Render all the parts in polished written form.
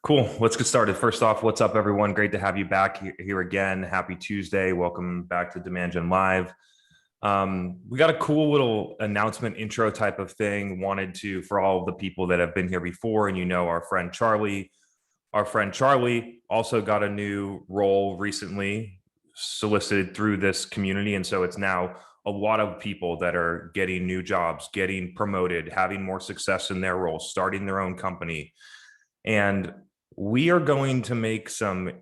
Cool. Let's get started. First off, what's up, everyone? Great to have you back here again. Happy Tuesday. Welcome back to Demand Gen Live. We got a cool little announcement intro type of thing. Wanted to, for all of the people that have been here before, and you know our friend Charlie. Our friend Charlie also got a new role recently, solicited through this community. And so it's now a lot of people that are getting new jobs, getting promoted, having more success in their roles, starting their own company. And we are going to make some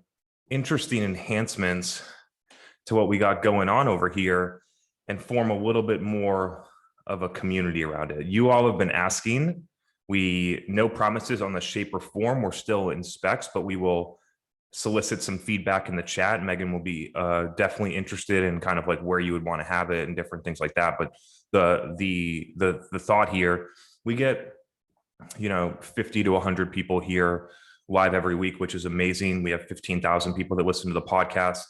interesting enhancements to what we got going on over here and form a little bit more of a community around it. You all have been asking. No promises on the shape or form. We're still in specs, but we will solicit some feedback in the chat. Megan will be definitely interested in kind of like where you would want to have it and different things like that. But the thought here, we get 50 to 100 people here live every week, which is amazing. We have 15,000 people that listen to the podcast.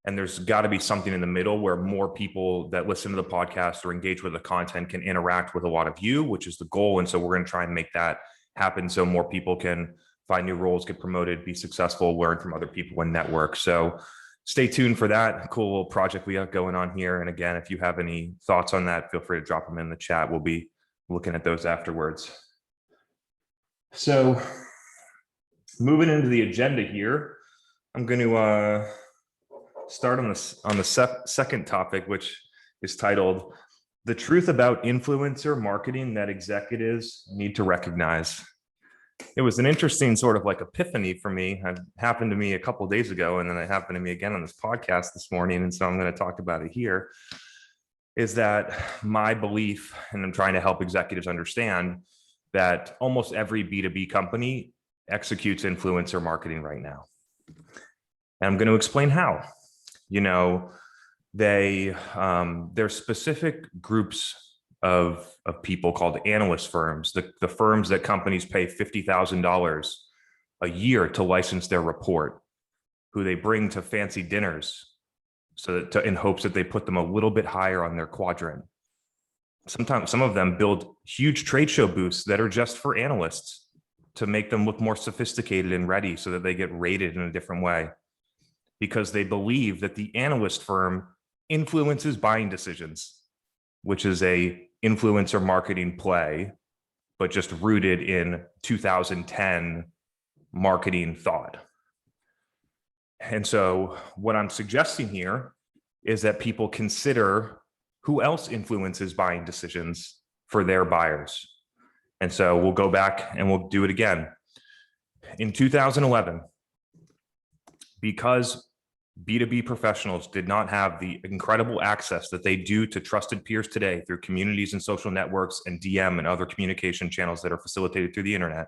And there's got to be something in the middle where more people that listen to the podcast or engage with the content can interact with a lot of you, which is the goal. And so we're going to try and make that happen so more people can find new roles, get promoted, be successful, learn from other people, and network. So stay tuned for that cool little project we got going on here. And again, if you have any thoughts on that, feel free to drop them in the chat. We'll be looking at those afterwards. So moving into the agenda here, I'm going to start on the second topic, which is titled "The Truth About Influencer Marketing That Executives Need to Recognize." It was an interesting sort of like epiphany for me. It happened to me a couple of days ago, and then it happened to me again on this podcast this morning. And so I'm going to talk about it here. Is that my belief, and I'm trying to help executives understand that almost every B2B company executes influencer marketing right now. And I'm going to explain how. There's specific groups of people called analyst firms, the firms that companies pay $50,000 a year to license their report, who they bring to fancy dinners in hopes that they put them a little bit higher on their quadrant. Sometimes some of them build huge trade show booths that are just for analysts to make them look more sophisticated and ready so that they get rated in a different way, because they believe that the analyst firm influences buying decisions, which is a influencer marketing play, but just rooted in 2010 marketing thought. And so what I'm suggesting here is that people consider who else influences buying decisions for their buyers. And so we'll go back and we'll do it again. In 2011, because B2B professionals did not have the incredible access that they do to trusted peers today through communities and social networks and DM and other communication channels that are facilitated through the internet,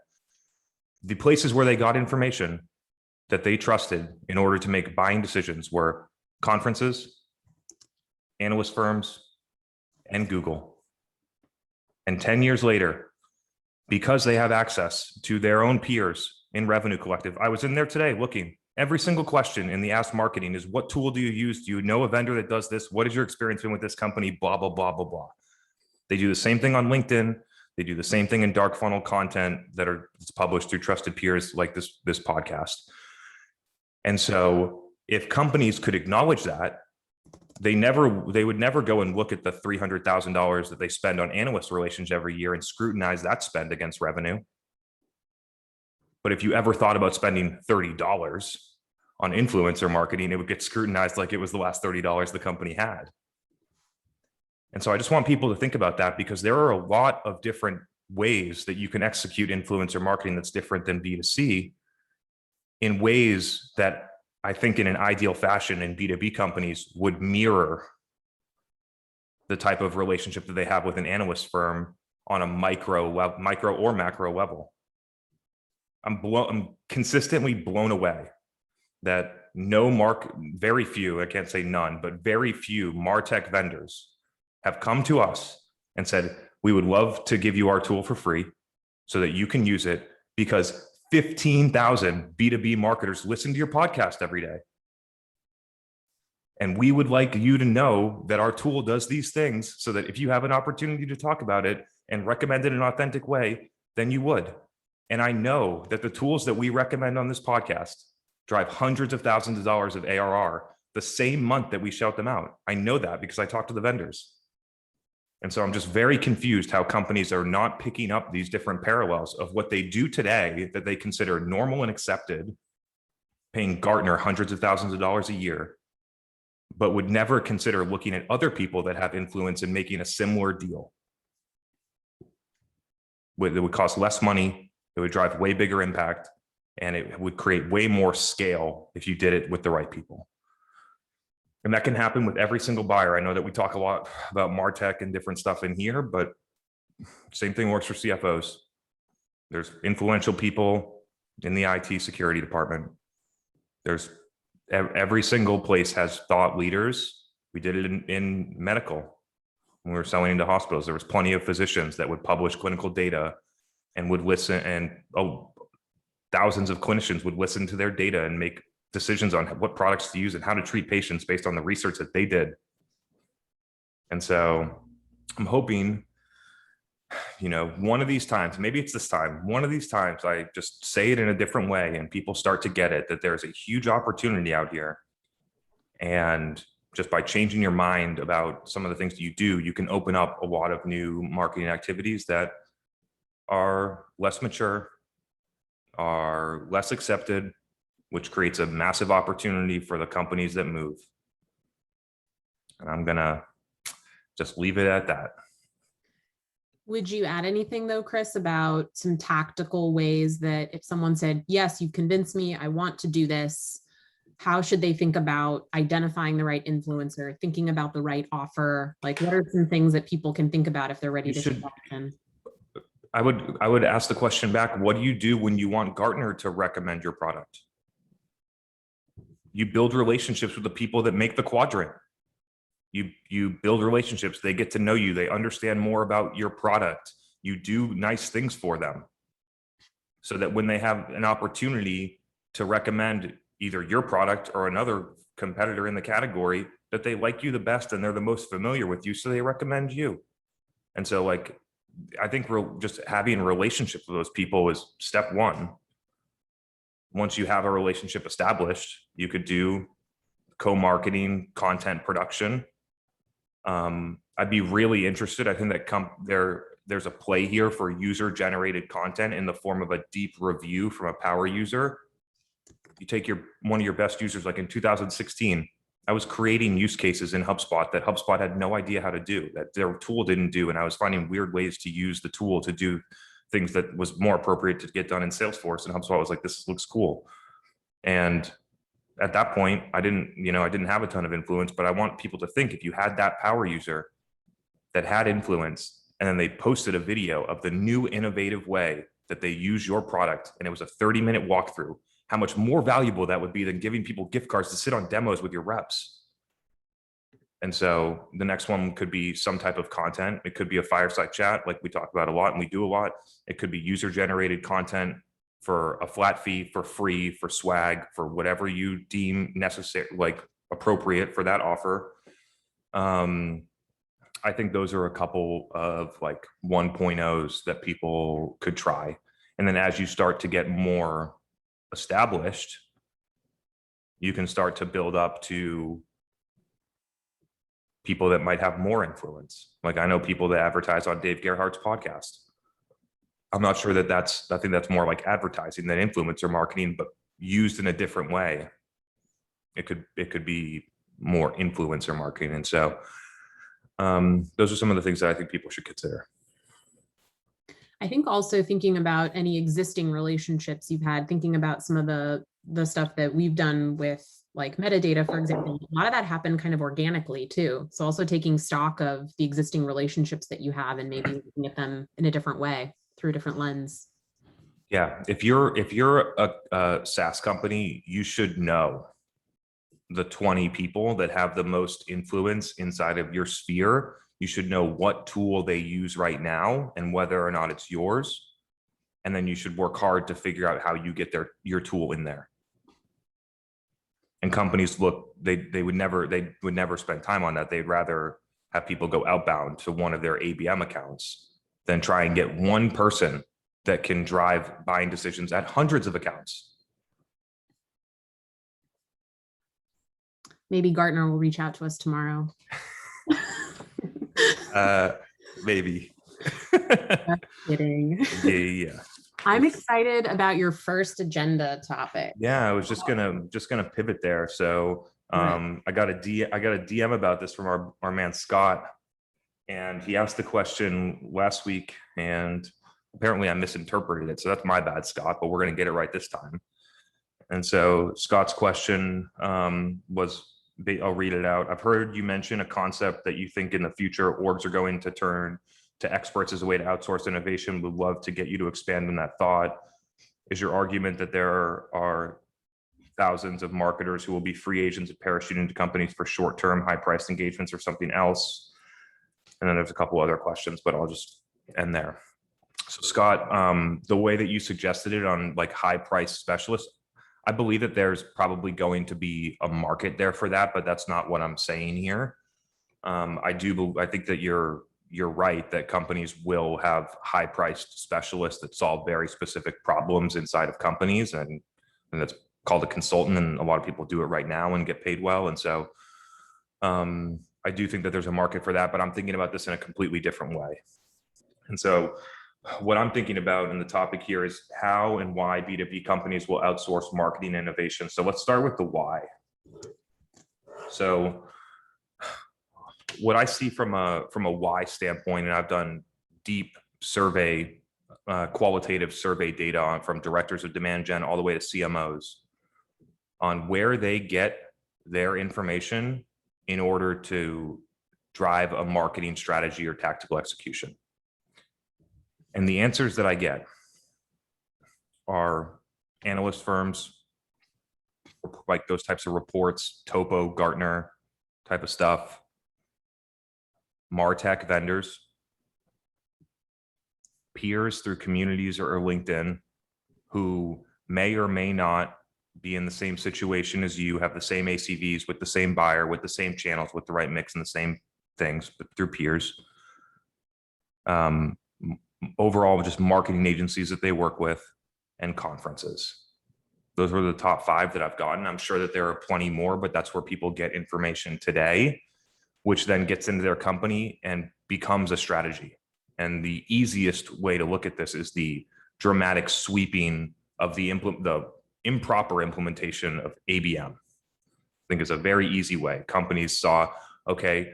the places where they got information that they trusted in order to make buying decisions were conferences, analyst firms, and Google. And 10 years later, because they have access to their own peers in Revenue Collective, I was in there today looking. Every single question in the Ask Marketing is, what tool do you use? Do you know a vendor that does this? What is your experience been with this company? Blah, blah, blah, blah, blah. They do the same thing on LinkedIn. They do the same thing in dark funnel content it's published through trusted peers like this podcast. And so if companies could acknowledge that, they would never go and look at the $300,000 that they spend on analyst relations every year and scrutinize that spend against revenue. But if you ever thought about spending $30 on influencer marketing, it would get scrutinized like it was the last $30 the company had. And so I just want people to think about that, because there are a lot of different ways that you can execute influencer marketing that's different than B2C, in ways that I think in an ideal fashion in B2B companies would mirror the type of relationship that they have with an analyst firm on a micro or macro level. I'm consistently blown away that very few, I can't say none, but very few MarTech vendors have come to us and said, we would love to give you our tool for free so that you can use it, because 15,000 B2B marketers listen to your podcast every day. And we would like you to know that our tool does these things so that if you have an opportunity to talk about it and recommend it in an authentic way, then you would. And I know that the tools that we recommend on this podcast drive hundreds of thousands of dollars of ARR the same month that we shout them out. I know that because I talk to the vendors. And so I'm just very confused how companies are not picking up these different parallels of what they do today that they consider normal and accepted, paying Gartner hundreds of thousands of dollars a year, but would never consider looking at other people that have influence and making a similar deal. It would cost less money, it would drive way bigger impact, and it would create way more scale if you did it with the right people. And that can happen with every single buyer. I know that we talk a lot about MarTech and different stuff in here, but same thing works for CFOs. There's influential people in the IT security department. There's every single place has thought leaders. We did it in medical. When we were selling into hospitals, there was plenty of physicians that would publish clinical data and would listen, and thousands of clinicians would listen to their data and make decisions on what products to use and how to treat patients based on the research that they did. And so I'm hoping, one of these times, maybe it's this time, one of these times I just say it in a different way and people start to get it, that there's a huge opportunity out here. And just by changing your mind about some of the things that you do, you can open up a lot of new marketing activities that are less mature, are less accepted, which creates a massive opportunity for the companies that move. And I'm gonna just leave it at that. Would you add anything though, Chris, about some tactical ways that if someone said, yes, you've convinced me, I want to do this, how should they think about identifying the right influencer, thinking about the right offer? Like, what are some things that people can think about if they're ready to take action? I would ask the question back, what do you do when you want Gartner to recommend your product? You build relationships with the people that make the quadrant. You build relationships, they get to know you, they understand more about your product. You do nice things for them so that when they have an opportunity to recommend either your product or another competitor in the category, that they like you the best and they're the most familiar with you, so they recommend you. And so I think just having relationships with those people is step one. Once you have a relationship established, you could do co-marketing, content production. I'd be really interested. I think that there's a play here for user-generated content in the form of a deep review from a power user. You take one of your best users, like in 2016, I was creating use cases in HubSpot that HubSpot had no idea how to do, that their tool didn't do, and I was finding weird ways to use the tool to do things that was more appropriate to get done in Salesforce, and HubSpot was like, this looks cool. And at that point, I didn't have a ton of influence, but I want people to think, if you had that power user that had influence, and then they posted a video of the new innovative way that they use your product, and it was a 30-minute walkthrough, how much more valuable that would be than giving people gift cards to sit on demos with your reps. And so the next one could be some type of content. It could be a fireside chat, like we talk about a lot and we do a lot. It could be user-generated content for a flat fee, for free, for swag, for whatever you deem necessary, like appropriate for that offer. I think those are a couple of 1.0s that people could try. And then as you start to get more established, you can start to build up to people that might have more influence. Like, I know people that advertise on Dave Gerhardt's podcast. I'm not sure that I think that's more like advertising than influencer marketing, but used in a different way. It could be more influencer marketing. And so those are some of the things that I think people should consider. I think also thinking about any existing relationships you've had, thinking about some of the stuff that we've done with like metadata, for example, a lot of that happened kind of organically too. So also taking stock of the existing relationships that you have and maybe looking at them in a different way, through a different lens. Yeah, if you're a SaaS company, you should know the 20 people that have the most influence inside of your sphere. You should know what tool they use right now and whether or not it's yours. And then you should work hard to figure out how you get your tool in there. And companies they would never spend time on that. They'd rather have people go outbound to one of their ABM accounts than try and get one person that can drive buying decisions at hundreds of accounts. Maybe Gartner will reach out to us tomorrow. Maybe. Just kidding. Yeah. I'm excited about your first agenda topic. Yeah, I was just gonna pivot there. So I got a DM about this from our man Scott, and he asked the question last week, and apparently I misinterpreted it. So that's my bad, Scott, but we're gonna get it right this time. And so Scott's question was, I'll read it out. I've heard you mention a concept that you think in the future orgs are going to turn to experts as a way to outsource innovation. Would love to get you to expand on that thought. Is your argument that there are thousands of marketers who will be free agents and parachute into companies for short-term, high-priced engagements or something else? And then there's a couple other questions, but I'll just end there. So Scott, the way that you suggested it on like high-priced specialists, I believe that there's probably going to be a market there for that, but that's not what I'm saying here. I think that you're right that companies will have high-priced specialists that solve very specific problems inside of companies, and that's called a consultant, and a lot of people do it right now and get paid well. And so I do think that there's a market for that, but I'm thinking about this in a completely different way. And so what I'm thinking about in the topic here is how and why B2B companies will outsource marketing innovation. So let's start with the why. So what I see from a why standpoint, and I've done deep survey, qualitative survey data from directors of demand gen all the way to CMOs on where they get their information in order to drive a marketing strategy or tactical execution. And the answers that I get are analyst firms, like those types of reports, Topo, Gartner type of stuff, MarTech vendors, peers through communities or LinkedIn who may or may not be in the same situation as you, have the same ACVs with the same buyer, with the same channels, with the right mix and the same things, but through peers. Overall, just marketing agencies that they work with, and conferences. Those were the top 5 that I've gotten. I'm sure that there are plenty more, but that's where people get information today, which then gets into their company and becomes a strategy. And the easiest way to look at this is the dramatic sweeping of the improper implementation of ABM. I think is a very easy way. Companies saw, okay,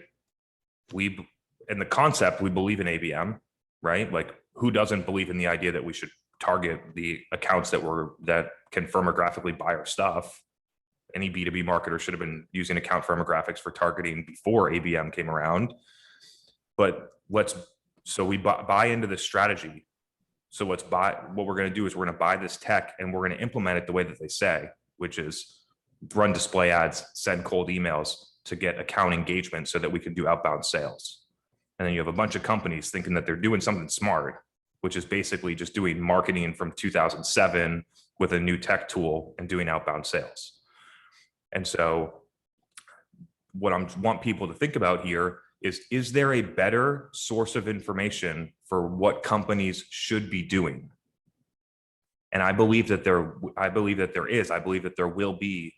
in the concept, we believe in ABM, right? Like, who doesn't believe in the idea that we should target the accounts that can firmographically buy our stuff? Any B2B marketer should have been using account firmographics for targeting before ABM came around. But so we buy into this strategy. So what we're going to do is we're going to buy this tech and we're going to implement it the way that they say, which is run display ads, send cold emails to get account engagement so that we can do outbound sales. And then you have a bunch of companies thinking that they're doing something smart, which is basically just doing marketing from 2007 with a new tech tool and doing outbound sales. And so what I want people to think about here is there a better source of information for what companies should be doing? And I believe that there is. I believe that there will be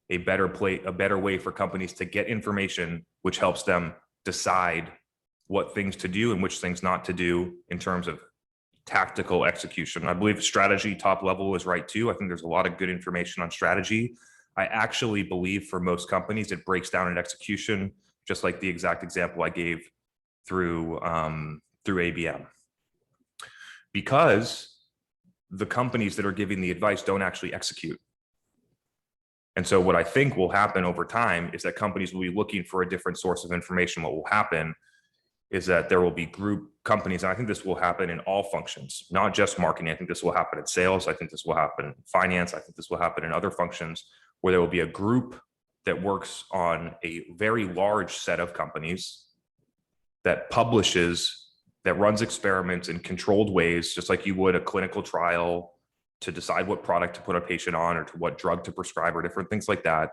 a better way for companies to get information, which helps them decide what things to do and which things not to do in terms of tactical execution. I believe strategy top level is right too. I think there's a lot of good information on strategy. I actually believe for most companies, it breaks down in execution, just like the exact example I gave through ABM. Because the companies that are giving the advice don't actually execute. And so what I think will happen over time is that companies will be looking for a different source of information. What will happen is that there will be group companies, and I think this will happen in all functions, not just marketing. I think this will happen in sales. I think this will happen in finance. I think this will happen in other functions where there will be a group that works on a very large set of companies that runs experiments in controlled ways, just like you would a clinical trial to decide what product to put a patient on or to what drug to prescribe or different things like that.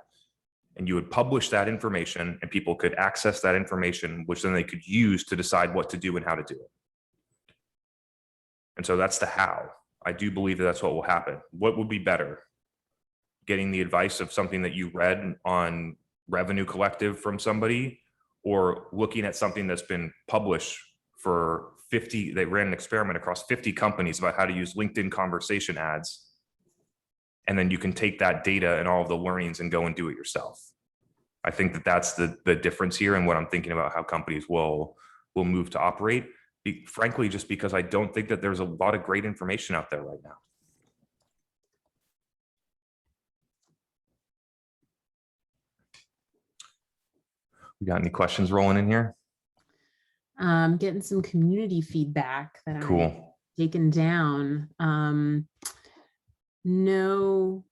And you would publish that information and people could access that information, which then they could use to decide what to do and how to do it. And so that's the how. I do believe that that's what will happen. What would be better? Getting the advice of something that you read on Revenue Collective from somebody, or looking at something that's been published for 50, they ran an experiment across 50 companies about how to use LinkedIn conversation ads. And then you can take that data and all of the learnings and go and do it yourself. I think that that's the difference here, and what I'm thinking about how companies will move to operate. Frankly, just because I don't think that there's a lot of great information out there right now. We got any questions rolling in here? Getting some community feedback that Cool. I've taken down. No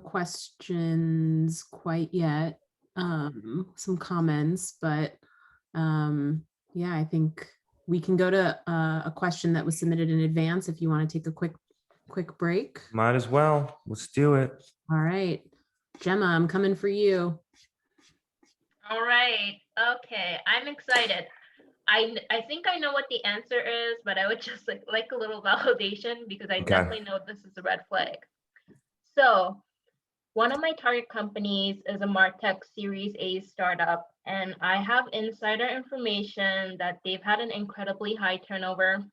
questions quite yet. Some comments, but yeah, I think we can go to a question that was submitted in advance if you want to take a quick break. Might as well. Let's do it. All right, Gemma, I'm coming for you. All right. Okay. I'm excited. I think I know what the answer is, but I would just like a little validation, because I definitely know this is a red flag. So one of my target companies is a MarTech Series A startup, and I have insider information that they've had an incredibly high turnover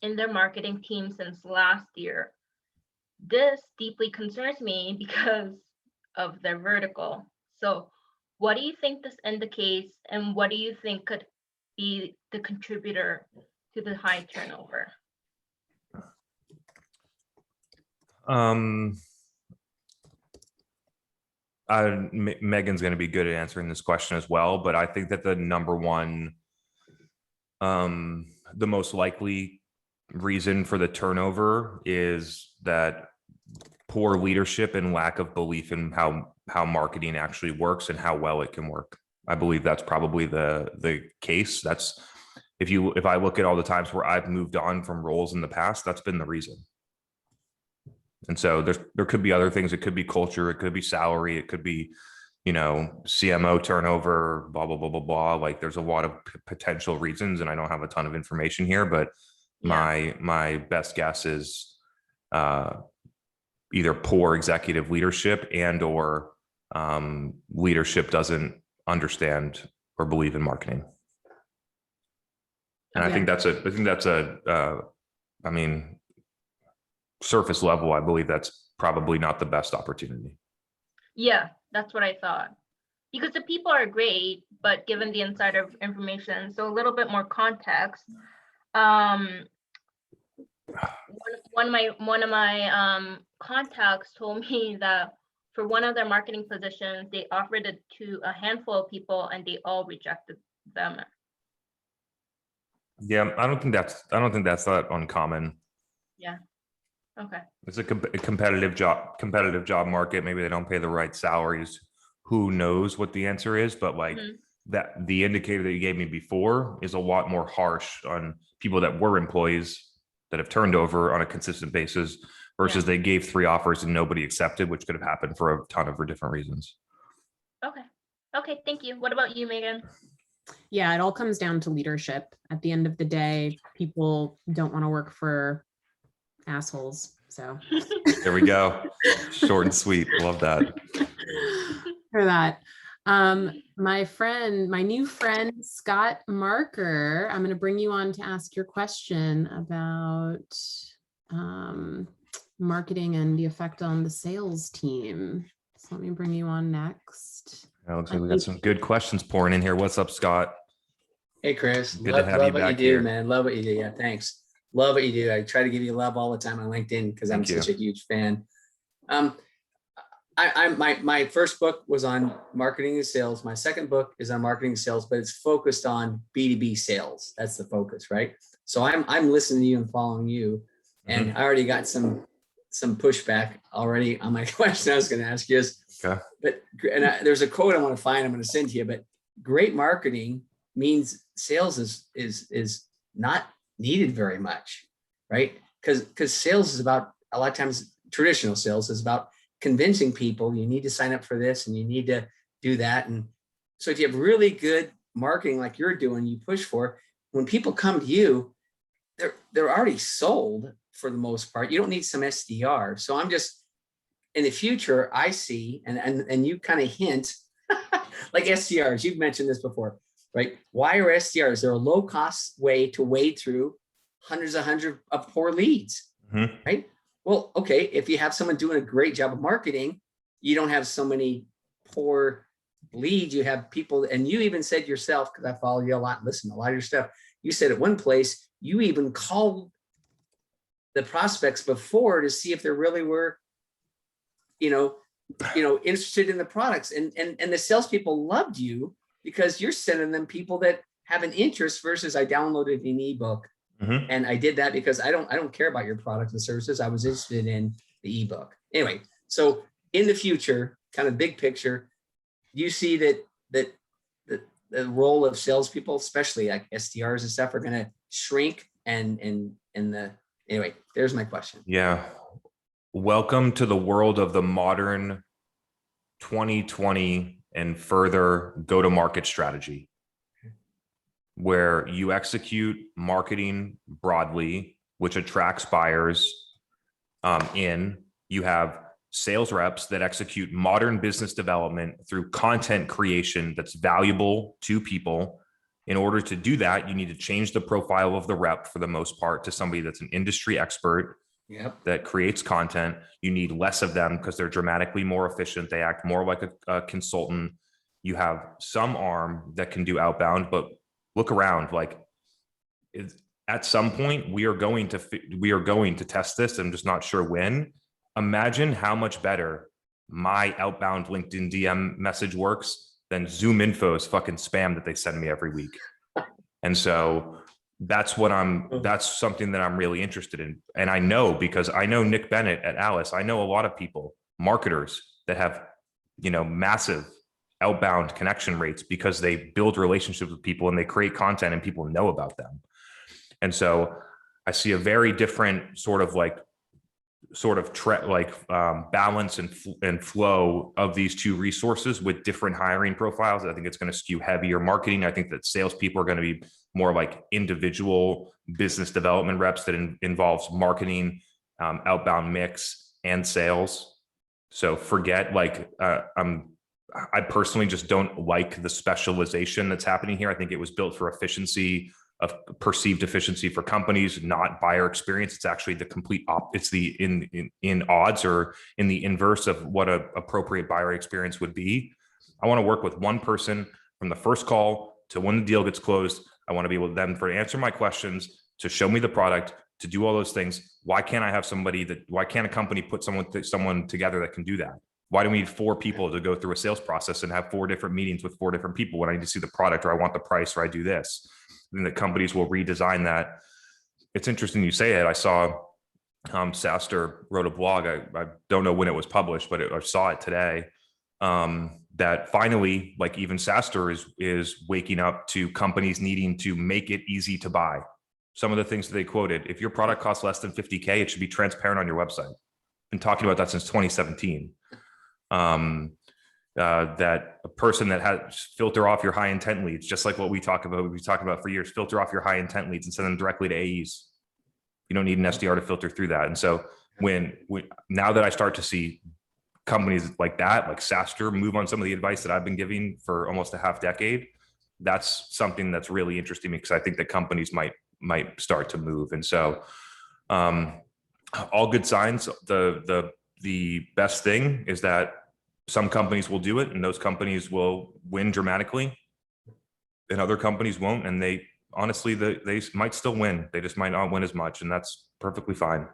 in their marketing team since last year. This deeply concerns me because of their vertical. So what do you think this indicates, and what do you think could be the contributor to the high turnover? Megan's going to be good at answering this question as well, but I think that the number one, the most likely reason for the turnover is that poor leadership and lack of belief in how marketing actually works and how well it can work. I believe that's probably the case. That's if I look at all the times where I've moved on from roles in the past, that's been the reason. And so there could be other things. It could be culture. It could be salary. It could be, CMO turnover, blah, blah, blah, blah, blah. Like there's a lot of potential reasons, and I don't have a ton of information here, but yeah. My best guess is either poor executive leadership and/or leadership doesn't understand or believe in marketing. And I think that's surface level, I believe that's probably not the best opportunity. Yeah, that's what I thought. Because the people are great, but given the insider information, so a little bit more context. One of my contacts told me that for one of their marketing positions, they offered it to a handful of people and they all rejected them. Yeah, I don't think that's that uncommon. Yeah. Okay. It's a competitive job market. Maybe they don't pay the right salaries. Who knows what the answer is? But that the indicator that you gave me before is a lot more harsh on people that were employees that have turned over on a consistent basis versus they gave 3 offers and nobody accepted, which could have happened for a ton of different reasons. Okay. Thank you. What about you, Megan? Yeah, it all comes down to leadership. At the end of the day, people don't want to work for assholes. So there we go. Short and sweet. Love that. For that. My new friend, Scott Marker, I'm going to bring you on to ask your question about marketing and the effect on the sales team. So let me bring you on next. It looks like we got some good questions pouring in here. What's up, Scott? Hey, Chris. Good to have you back here, man. Love what you do. Yeah, thanks. Love what you do. I try to give you love all the time on LinkedIn because I'm such a huge fan. My first book was on marketing and sales. My second book is on marketing and sales, but it's focused on B2B sales. That's the focus, right? So I'm listening to you and following you, and I already got some pushback already on my question I was going to ask you. There's a quote I want to find. I'm going to send to you. But great marketing means sales is not needed very much, right? Because sales is about, a lot of times traditional sales is about convincing people you need to sign up for this and you need to do that. And so if you have really good marketing like you're doing, you push for, when people come to you, they're already sold for the most part. You don't need some SDR. So I'm just, in the future, I see, and you kind of hint, like SDRs, you've mentioned this before, right? Why are SDRs? They're a low cost way to wade through hundreds of poor leads, right? Well, okay, if you have someone doing a great job of marketing, you don't have so many poor leads. You have people, and you even said yourself, because I follow you a lot, listen to a lot of your stuff. You said at one place, you even called the prospects before to see if there really were, interested in the products, and the salespeople loved you because you're sending them people that have an interest versus I downloaded an ebook and I did that because I don't care about your products and services. I was interested in the ebook. Anyway, so in the future, kind of big picture, you see that the role of salespeople, especially like SDRs and stuff, are going to shrink anyway, there's my question. Yeah. Welcome to the world of the modern 2020 and further go-to-market strategy, where you execute marketing broadly, which attracts buyers you have sales reps that execute modern business development through content creation that's valuable to people. In order to do that, you need to change the profile of the rep for the most part to somebody that's an industry expert that creates content. You need less of them because they're dramatically more efficient. They act more like a consultant. You have some arm that can do outbound, but look around, like at some point we are going to test this. I'm just not sure when. Imagine how much better my outbound LinkedIn DM message works than Zoom Info's fucking spam that they send me every week. And so that's something that I'm really interested in. And I know, because I know Nick Bennett at Alice, I know a lot of people, marketers that have, massive outbound connection rates because they build relationships with people and they create content and people know about them. And so I see a very different balance and flow of these two resources with different hiring profiles. I think it's going to skew heavier marketing. I think that salespeople are going to be more like individual business development reps that involves marketing, outbound mix, and sales. So forget I personally just don't like the specialization that's happening here. I think it was built for efficiency, of perceived efficiency for companies, not buyer experience. It's actually the complete it's the in odds or in the inverse of what a appropriate buyer experience would be. I want to work with one person from the first call to when the deal gets closed. I want to be able to them to answer my questions, to show me the product, to do all those things. Why can't a company put someone together that can do that? Why do we need 4 people to go through a sales process and have 4 different meetings with 4 different people when I need to see the product, or I want the price, or I do this? Then the companies will redesign that. It's interesting you say it. I saw SaaStr wrote a blog. I don't know when it was published, but I saw it today. That finally, like even SaaStr is waking up to companies needing to make it easy to buy. Some of the things that they quoted: if your product costs less than $50K, it should be transparent on your website. Been talking about that since 2017. That a person that has filter off your high intent leads, just like what we talk about for years, filter off your high intent leads and send them directly to AEs. You don't need an SDR to filter through that. And so now that I start to see companies like that, like SaaStr, move on some of the advice that I've been giving for almost a half decade, that's something that's really interesting because I think that companies might start to move. And so all good signs. The best thing is that some companies will do it and those companies will win dramatically and other companies won't. And they honestly, they might still win. They just might not win as much, and that's perfectly fine.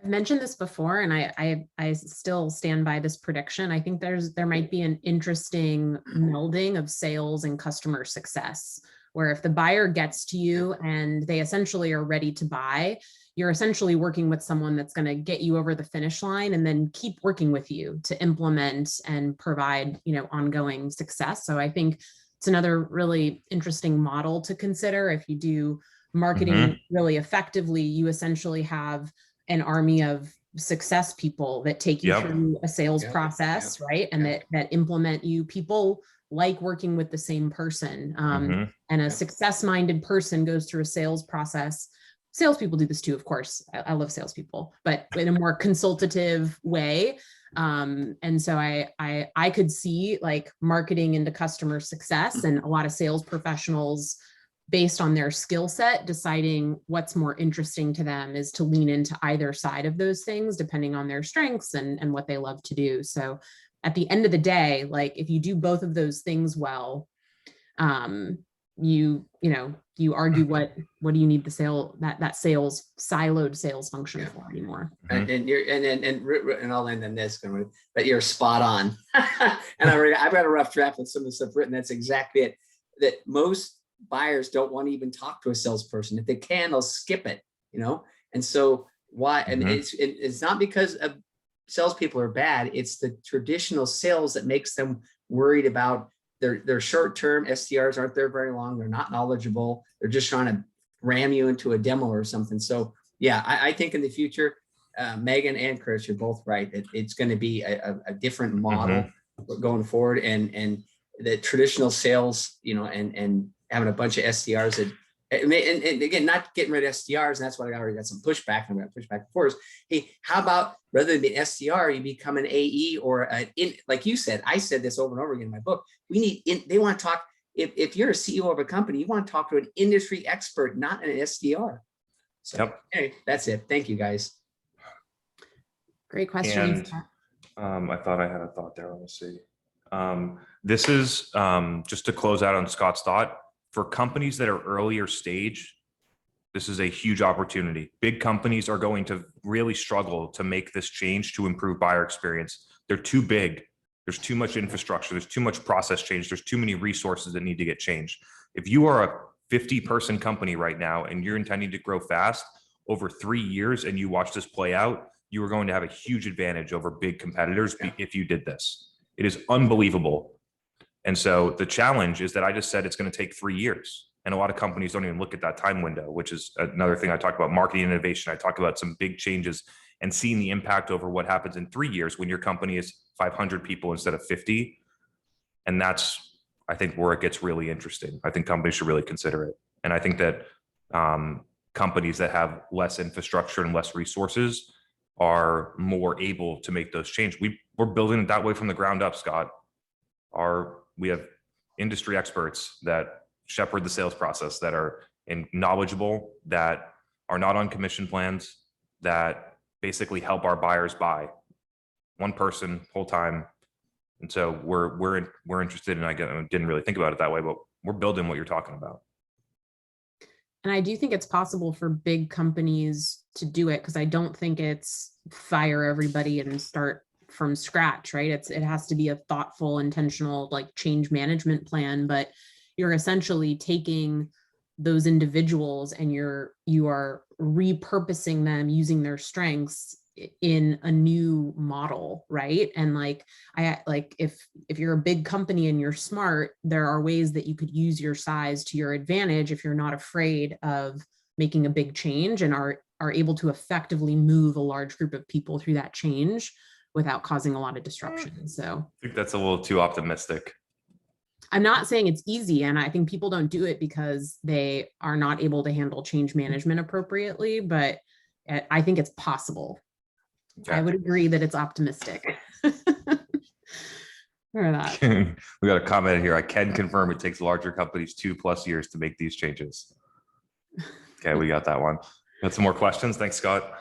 I've mentioned this before, and I still stand by this prediction. I think there might be an interesting melding of sales and customer success, where if the buyer gets to you and they essentially are ready to buy, you're essentially working with someone that's going to get you over the finish line and then keep working with you to implement and provide, ongoing success. So I think it's another really interesting model to consider. If you do marketing really effectively, you essentially have an army of success people that take you through a sales process, right? And that implement you. People like working with the same person. Mhm. And a success-minded person goes through a sales process. Salespeople do this too, of course. I love salespeople, but in a more consultative way. And so I could see like marketing into customer success and a lot of sales professionals, based on their skill set, deciding what's more interesting to them is to lean into either side of those things, depending on their strengths and what they love to do. So at the end of the day, like if you do both of those things well, you argue what do you need that sales siloed sales function for anymore? And I'll end on this, but you're spot on. And I've got a rough draft with some of the stuff written. That's exactly it. That most buyers don't want to even talk to a salesperson. If they can, they'll skip it. And so why? I mean, it's not because of salespeople are bad. It's the traditional sales that makes them worried about their short-term SDRs aren't there very long. They're not knowledgeable. They're just trying to ram you into a demo or something. So yeah, I think in the future, Megan and Chris, you're both right. It's going to be a different model going forward, and the traditional sales, and having a bunch of SDRs that, and again, not getting rid of SDRs, and that's why I already got some pushback. I'm going to push back and forth. Hey, how about rather than be an SDR, you become an AE or like you said, I said this over and over again in my book. They want to talk. If you're a CEO of a company, you want to talk to an industry expert, not an SDR. So anyway, that's it. Thank you, guys. Great question. And I thought I had a thought there. Let me see. This is just to close out on Scott's thought. For companies that are earlier stage, this is a huge opportunity. Big companies are going to really struggle to make this change to improve buyer experience. They're too big. There's too much infrastructure. There's too much process change. There's too many resources that need to get changed. If you are a 50-person company right now and you're intending to grow fast over 3 years and you watch this play out, you are going to have a huge advantage over big competitors if you did this. It is unbelievable. And so the challenge is that I just said it's going to take 3 years. And a lot of companies don't even look at that time window, which is another thing I talk about, marketing innovation. I talk about some big changes and seeing the impact over what happens in 3 years when your company is 500 people instead of 50. And that's, I think, where it gets really interesting. I think companies should really consider it. And I think that companies that have less infrastructure and less resources are more able to make those changes. We're building it that way from the ground up, Scott. We have industry experts that shepherd the sales process, that are knowledgeable, that are not on commission plans, that basically help our buyers buy. One person, whole time. And so we're interested in, I didn't really think about it that way, but we're building what you're talking about. And I do think it's possible for big companies to do it, because I don't think it's fire everybody and start from scratch, right? It has to be a thoughtful, intentional, like change management plan, but you're essentially taking those individuals and you are repurposing them using their strengths in a new model, right? And if you're a big company and you're smart, there are ways that you could use your size to your advantage if you're not afraid of making a big change and are able to effectively move a large group of people through that change without causing a lot of disruption. So I think that's a little too optimistic. I'm not saying it's easy, and I think people don't do it because they are not able to handle change management appropriately, but I think it's possible. Okay. I would agree that it's optimistic. For that. We got a comment here. I can confirm it takes larger companies 2+ years to make these changes. Okay, we got that one. Got some more questions. Thanks, Scott.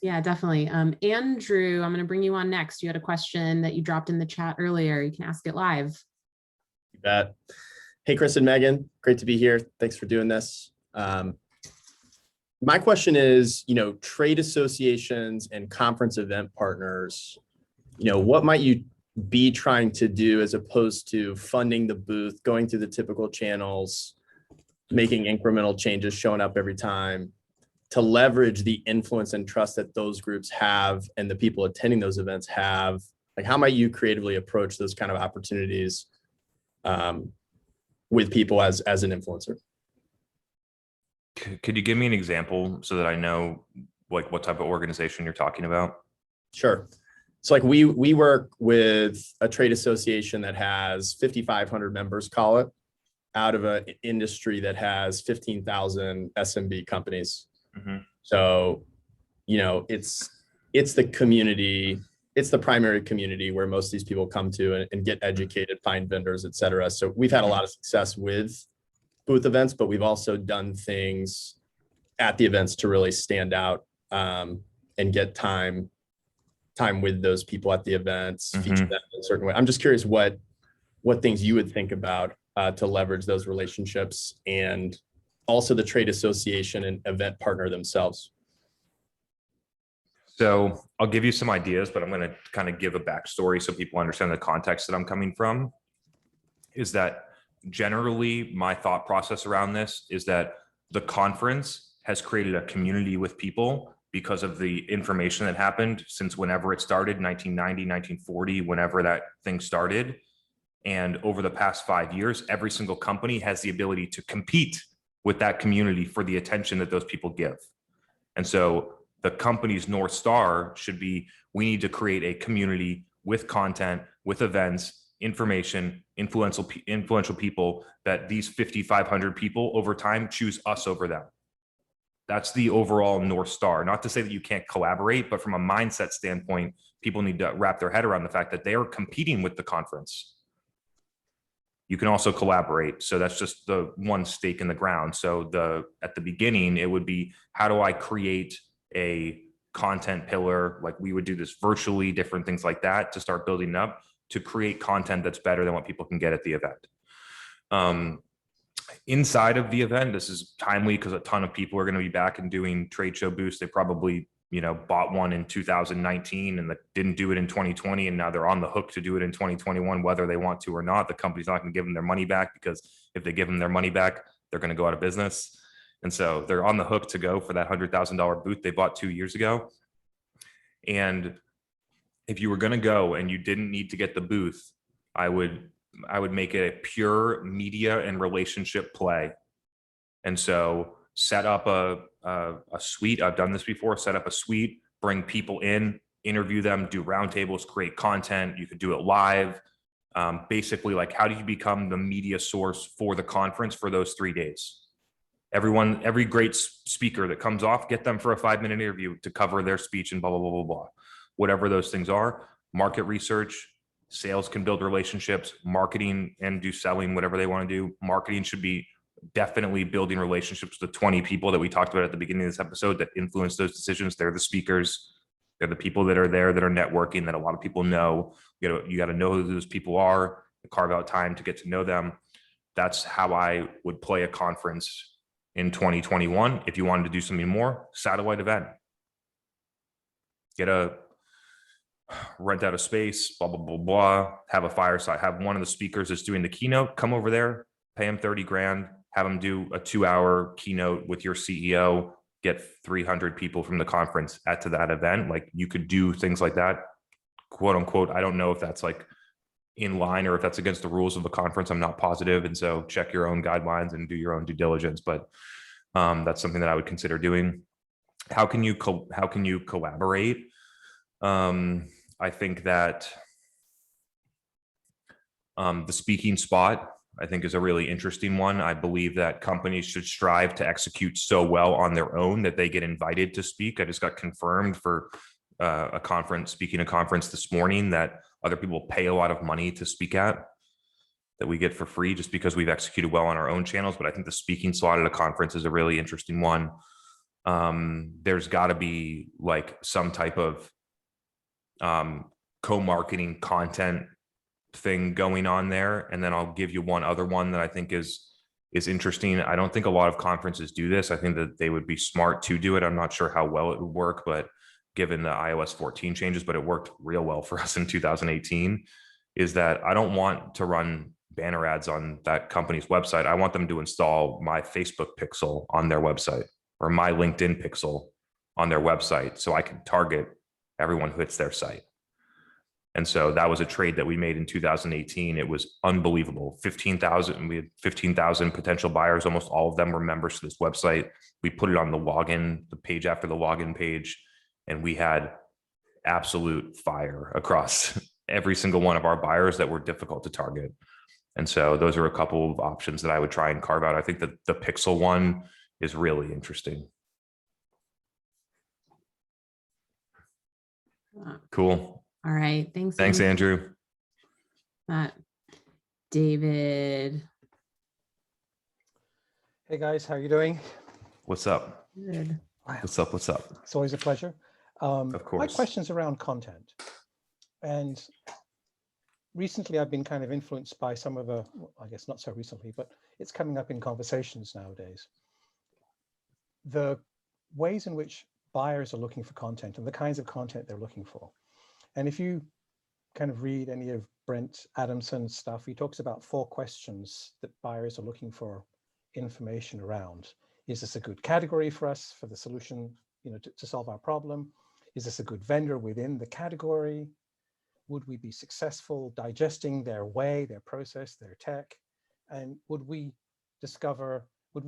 Yeah, definitely. Andrew, I'm going to bring you on next. You had a question that you dropped in the chat earlier. You can ask it live. You bet. Hey, Chris and Megan, great to be here. Thanks for doing this. My question is, trade associations and conference event partners, what might you be trying to do as opposed to funding the booth, going through the typical channels, making incremental changes, showing up every time, to leverage the influence and trust that those groups have and the people attending those events have? Like, how might you creatively approach those kind of opportunities with people as an influencer? Could you give me an example so that I know what type of organization you're talking about? Sure. So like we work with a trade association that has 5,500 members, call it, out of an industry that has 15,000 SMB companies. So, you know, it's the community, it's the primary community where most of these people come to and get educated, find vendors, et cetera. So we've had a lot of success with booth events, but we've also done things at the events to really stand out and get time with those people at the events, feature them in a certain way. I'm just curious what things you would think about to leverage those relationships and also the trade association and event partner themselves. So I'll give you some ideas, but I'm going to kind of give a backstory so people understand the context that I'm coming from. Is that generally my thought process around this is that the conference has created a community with people because of the information that happened since whenever it started, 1990, 1940, whenever that thing started. And over the past 5 years, every single company has the ability to compete with that community for the attention that those people give. And so the company's North Star should be, we need to create a community with content, with events, information, influential people, that these 5,500 people over time choose us over them. That's the overall North Star. Not to say that you can't collaborate, but from a mindset standpoint, people need to wrap their head around the fact that they are competing with the conference. You can also collaborate. So that's just the one stake in the ground. So at the beginning, it would be, how do I create a content pillar? Like we would do this virtually, different things like that to start building up to create content that's better than what people can get at the event. Inside of the event, this is timely because a ton of people are going to be back and doing trade show booths. They probably, bought one in 2019 and didn't do it in 2020. And now they're on the hook to do it in 2021, whether they want to or not. The company's not going to give them their money back, because if they give them their money back, they're going to go out of business. And so they're on the hook to go for that $100,000 booth they bought 2 years ago. And if you were going to go and you didn't need to get the booth, I would make it a pure media and relationship play. And so set up a suite. I've done this before. Set up a suite, bring people in, interview them, do roundtables, create content. You could do it live. Basically, like, how do you become the media source for the conference for those 3 days? Every great speaker that comes off, get them for a 5-minute interview to cover their speech and blah, blah, blah, blah, blah. Whatever those things are, market research, sales can build relationships, marketing and do selling, whatever they want to do. Marketing should be definitely building relationships with the 20 people that we talked about at the beginning of this episode that influence those decisions. They're the speakers. They're the people that are there that are networking, that a lot of people know. You got to know who those people are, carve out time to get to know them. That's how I would play a conference in 2021. If you wanted to do something more, satellite event. Rent out a space, blah, blah, blah, blah, have a fireside, have one of the speakers that's doing the keynote, come over there, pay him 30 grand, have him do a 2-hour keynote with your CEO, get 300 people from the conference to that event. Like, you could do things like that, quote unquote. I don't know if that's like in line or if that's against the rules of the conference. I'm not positive. And so check your own guidelines and do your own due diligence. But that's something that I would consider doing. How can you collaborate? I think that the speaking spot, I think, is a really interesting one. I believe that companies should strive to execute so well on their own that they get invited to speak. I just got confirmed for a conference this morning that other people pay a lot of money to speak at, that we get for free just because we've executed well on our own channels. But I think the speaking slot at a conference is a really interesting one. There's got to be like some type of co-marketing content thing going on there. And then I'll give you one other one that I think is interesting. I don't think a lot of conferences do this. I think that they would be smart to do it. I'm not sure how well it would work, but given the iOS 14 changes, but it worked real well for us in 2018, is that I don't want to run banner ads on that company's website. I want them to install my Facebook pixel on their website or my LinkedIn pixel on their website so I can target everyone who hits their site. And so that was a trade that we made in 2018. It was unbelievable. 15,000, we had 15,000 potential buyers. Almost all of them were members to this website. We put it on the login, the page after the login page, and we had absolute fire across every single one of our buyers that were difficult to target. And so those are a couple of options that I would try and carve out. I think that the pixel one is really interesting. Cool. All right. Thanks. Thanks, Andrew. David. Hey guys, how are you doing? What's up? Good. What's up? What's up? It's always a pleasure. Of course. My question's around content. And recently I've been kind of influenced by some of the, I guess not so recently, but it's coming up in conversations nowadays. The ways in which buyers are looking for content and the kinds of content they're looking for. And if you kind of read any of Brent Adamson's stuff, he talks about 4 questions that buyers are looking for information around. Is this a good category for us for the solution, to solve our problem? Is this a good vendor within the category? Would we be successful digesting their way, their process, their tech? And would we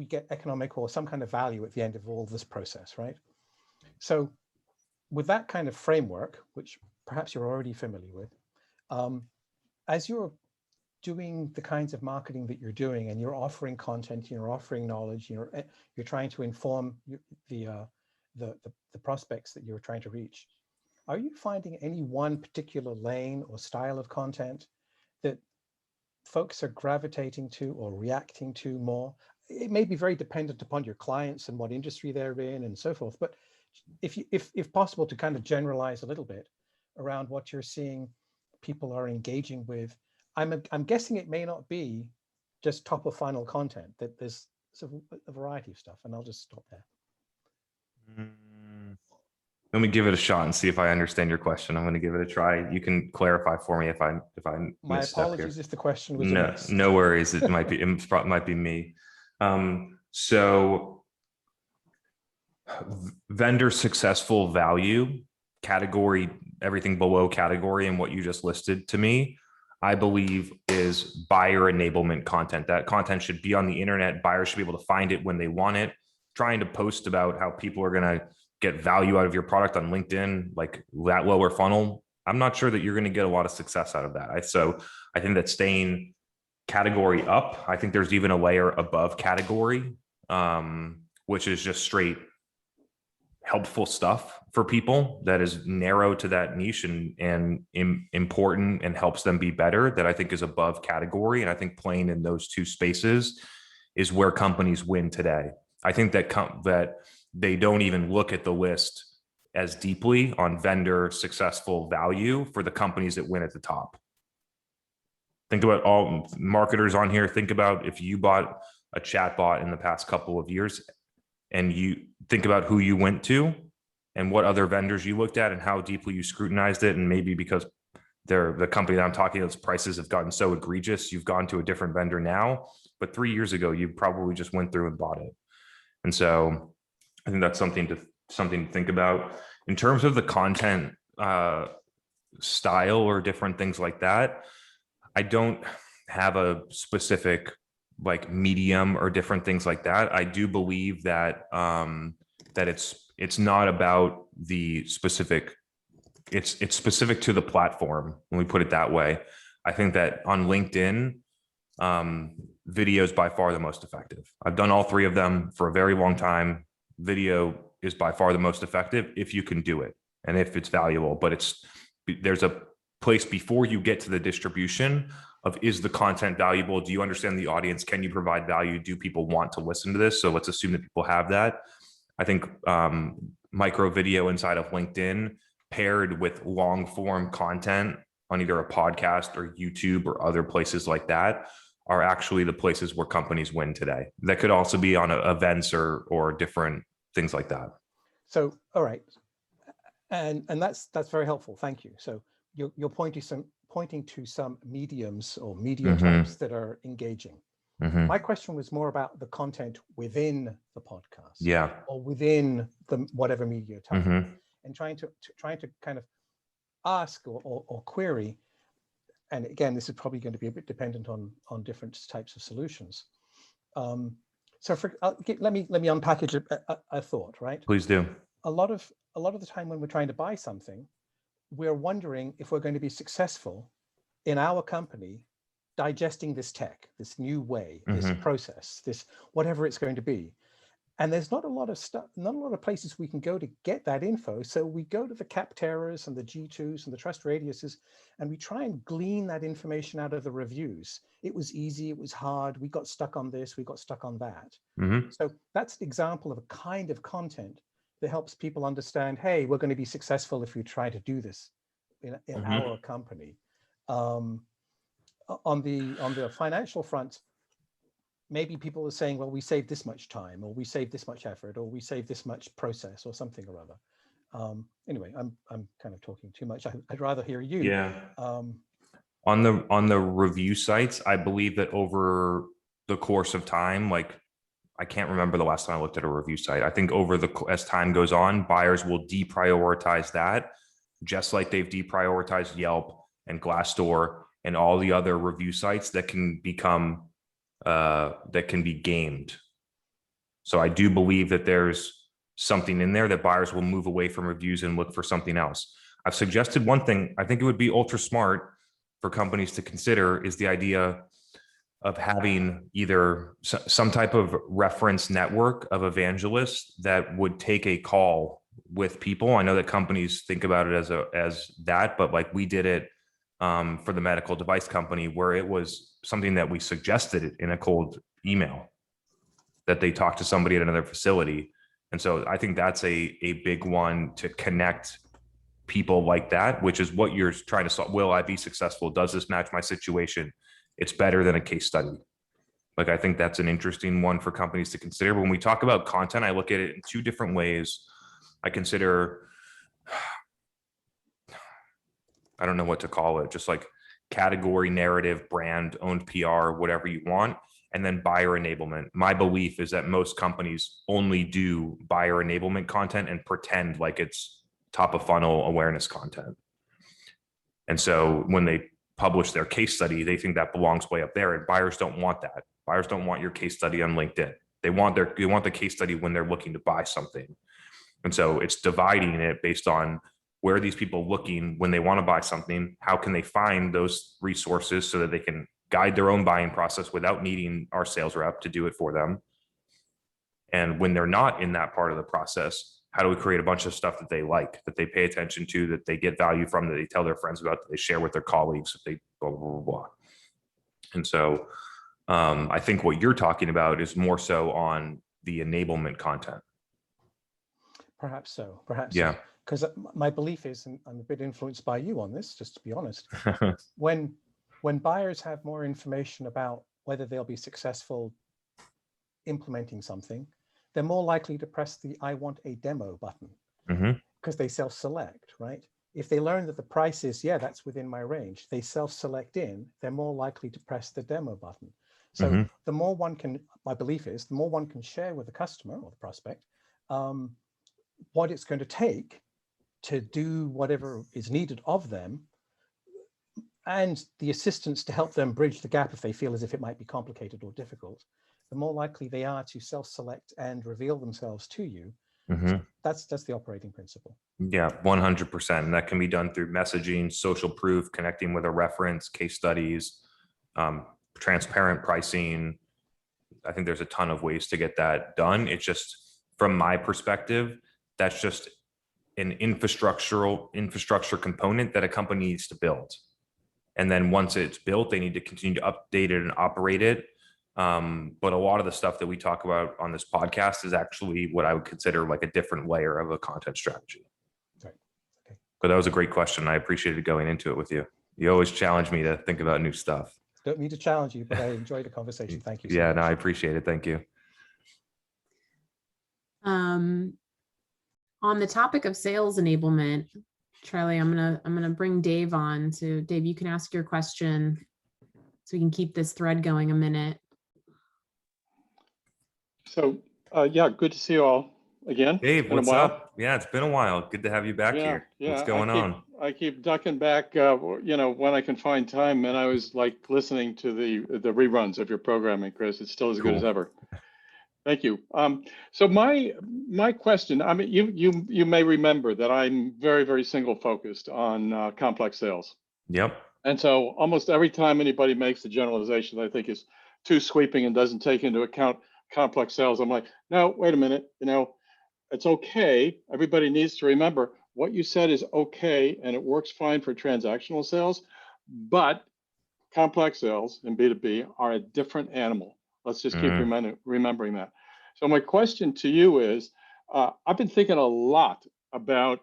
get economic or some kind of value at the end of all this process, right? So with that kind of framework, which perhaps you're already familiar with, as you're doing the kinds of marketing that you're doing and you're offering content, you're offering knowledge, you're trying to inform the prospects that you're trying to reach, are you finding any one particular lane or style of content that folks are gravitating to or reacting to more? It may be very dependent upon your clients and what industry they're in and so forth, but if possible, to kind of generalize a little bit around what you're seeing people are engaging with. I'm guessing it may not be just top of funnel content, that there's sort of a variety of stuff, and I'll just stop there. Let me give it a shot and see if I understand your question. I'm going to give it a try. You can clarify for me if I My apologies here. if the question was no worries. It might be it might be me. So vendor successful value category, everything below category and what you just listed to me, I believe is buyer enablement content. That content should be on the internet. Buyers should be able to find it when they want it. Trying to post about how people are going to get value out of your product on LinkedIn, like that lower funnel, I'm not sure that you're going to get a lot of success out of that. So I think that staying category up, I think there's even a layer above category, which is just straight helpful stuff for people that is narrow to that niche and important and helps them be better, that I think is above category. And I think playing in those two spaces is where companies win today. I think that they don't even look at the list as deeply on vendor successful value for the companies that win at the top. Think about all marketers on here. Think about if you bought a chatbot in the past couple of years and you think about who you went to and what other vendors you looked at and how deeply you scrutinized it. And maybe because the company that I'm talking about, prices have gotten so egregious, you've gone to a different vendor now, but 3 years ago, you probably just went through and bought it. And so I think that's something to think about. In terms of the content style or different things like that, I don't have a specific like medium or different things like that. I do believe that that it's not about the specific, it's specific to the platform, when we put it that way. I think that on LinkedIn, video is by far the most effective. I've done all 3 of them for a very long time. Video is by far the most effective if you can do it and if it's valuable, but there's a place before you get to the distribution of, is the content valuable? Do you understand the audience? Can you provide value? Do people want to listen to this? So let's assume that people have that. I think micro video inside of LinkedIn paired with long form content on either a podcast or YouTube or other places like that are actually the places where companies win today. That could also be on events or different things like that. So, all right. And that's very helpful. Thank you. So you're pointing to some mediums or media types that are engaging. My question was more about the content within the podcast, or within the whatever media type, and trying to kind of ask or query. And again, this is probably going to be a bit dependent on different types of solutions. So let me unpackage a thought, right? Please do. A lot of the time when we're trying to buy something, we're wondering if we're going to be successful in our company digesting this tech, this new way, this process, this whatever it's going to be. And there's not a lot of stuff, not a lot of places we can go to get that info. So we go to the Capterras and the G2s and the Trust Radiuses, and we try and glean that information out of the reviews. It was easy, it was hard, we got stuck on this, we got stuck on that. So that's an example of a kind of content that helps people understand, hey, we're going to be successful if we try to do this in our company. On the financial front, maybe people are saying, well, we saved this much time, or we saved this much effort, or we saved this much process, or something or other. Anyway, I'm kind of talking too much. I'd rather hear you. Yeah. On the review sites, I believe that over the course of time, like I can't remember the last time I looked at a review site. I think as time goes on, buyers will deprioritize that, just like they've deprioritized Yelp and Glassdoor and all the other review sites that can become that can be gamed. So I do believe that there's something in there that buyers will move away from reviews and look for something else. I've suggested one thing. I think it would be ultra smart for companies to consider is the idea of having either some type of reference network of evangelists that would take a call with people. I know that companies think about it as that, but like we did it for the medical device company, where it was something that we suggested in a cold email that they talked to somebody at another facility. And so I think that's a big one to connect people like that, which is what you're trying to solve. Will I be successful? Does this match my situation? It's better than a case study. Like, I think that's an interesting one for companies to consider. But when we talk about content, I look at it in two different ways. I consider, I don't know what to call it, just like category, narrative, brand, owned PR, whatever you want, and then buyer enablement. My belief is that most companies only do buyer enablement content and pretend like it's top of funnel awareness content. And so when they publish their case study, they think that belongs way up there, and buyers don't want that. Buyers don't want your case study on LinkedIn. They want the case study when they're looking to buy something. And so it's dividing it based on where are these people looking when they want to buy something? How can they find those resources so that they can guide their own buying process without needing our sales rep to do it for them? And when they're not in that part of the process, how do we create a bunch of stuff that they like, that they pay attention to, that they get value from, that they tell their friends about, that they share with their colleagues, that they blah, blah, blah, blah. And so I think what you're talking about is more so on the enablement content. Perhaps so, perhaps. Yeah. So. Because my belief is, and I'm a bit influenced by you on this, just to be honest, when buyers have more information about whether they'll be successful implementing something, they're more likely to press the I want a demo button because they self-select, right? If they learn that the price is, yeah, that's within my range, they self-select in, they're more likely to press the demo button. So the more one can, my belief is, the more one can share with the customer or the prospect what it's going to take to do whatever is needed of them, and the assistance to help them bridge the gap if they feel as if it might be complicated or difficult, the more likely they are to self-select and reveal themselves to you. So that's the operating principle. Yeah, 100%. And that can be done through messaging, social proof, connecting with a reference, case studies, transparent pricing. I think there's a ton of ways to get that done. It's just, from my perspective, that's just an infrastructure component that a company needs to build. And then once it's built, they need to continue to update it and operate it. But a lot of the stuff that we talk about on this podcast is actually what I would consider like a different layer of a content strategy. Right. Okay. But that was a great question. I appreciated going into it with you. You always challenge me to think about new stuff. Don't mean to challenge you, but I enjoyed the conversation. Thank you. Yeah, no, I appreciate it. Thank you. On the topic of sales enablement, Charlie, I'm gonna bring Dave on. So Dave, you can ask your question so we can keep this thread going a minute. So yeah, good to see you all again. Dave, what's up? Yeah, it's been a while. Good to have you back here. What's going on? I keep ducking back, when I can find time, and I was like listening to the reruns of your programming, Chris. It's still as good as ever. Thank you. So my question, I mean, you may remember that I'm very, very single focused on complex sales. Yep. And so almost every time anybody makes a generalization that I think is too sweeping and doesn't take into account complex sales, I'm like, no, wait a minute, it's okay. Everybody needs to remember what you said is okay, and it works fine for transactional sales, but complex sales in B2B are a different animal. Let's just keep remembering that. So my question to you is, I've been thinking a lot about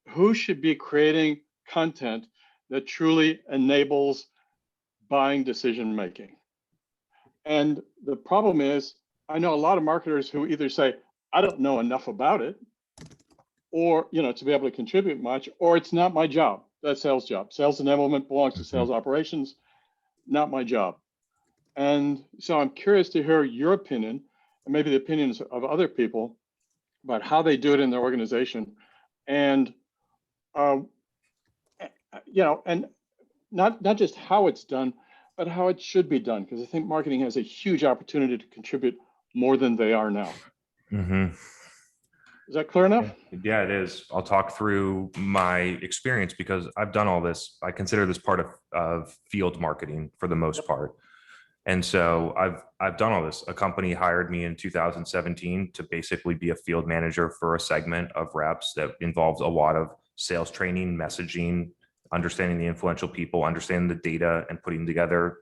who should be creating content that truly enables buying decision making. And the problem is, I know a lot of marketers who either say, I don't know enough about it, or to be able to contribute much, or it's not my job. That's sales job. Sales enablement belongs to sales operations, not my job. And so I'm curious to hear your opinion, and maybe the opinions of other people, about how they do it in their organization, and and not just how it's done, but how it should be done, because I think marketing has a huge opportunity to contribute more than they are now. Is that clear enough? Yeah, it is. I'll talk through my experience because I've done all this. I consider this part of field marketing for the most part. And so I've done all this. A company hired me in 2017 to basically be a field manager for a segment of reps that involves a lot of sales training, messaging, understanding the influential people, understanding the data, and putting together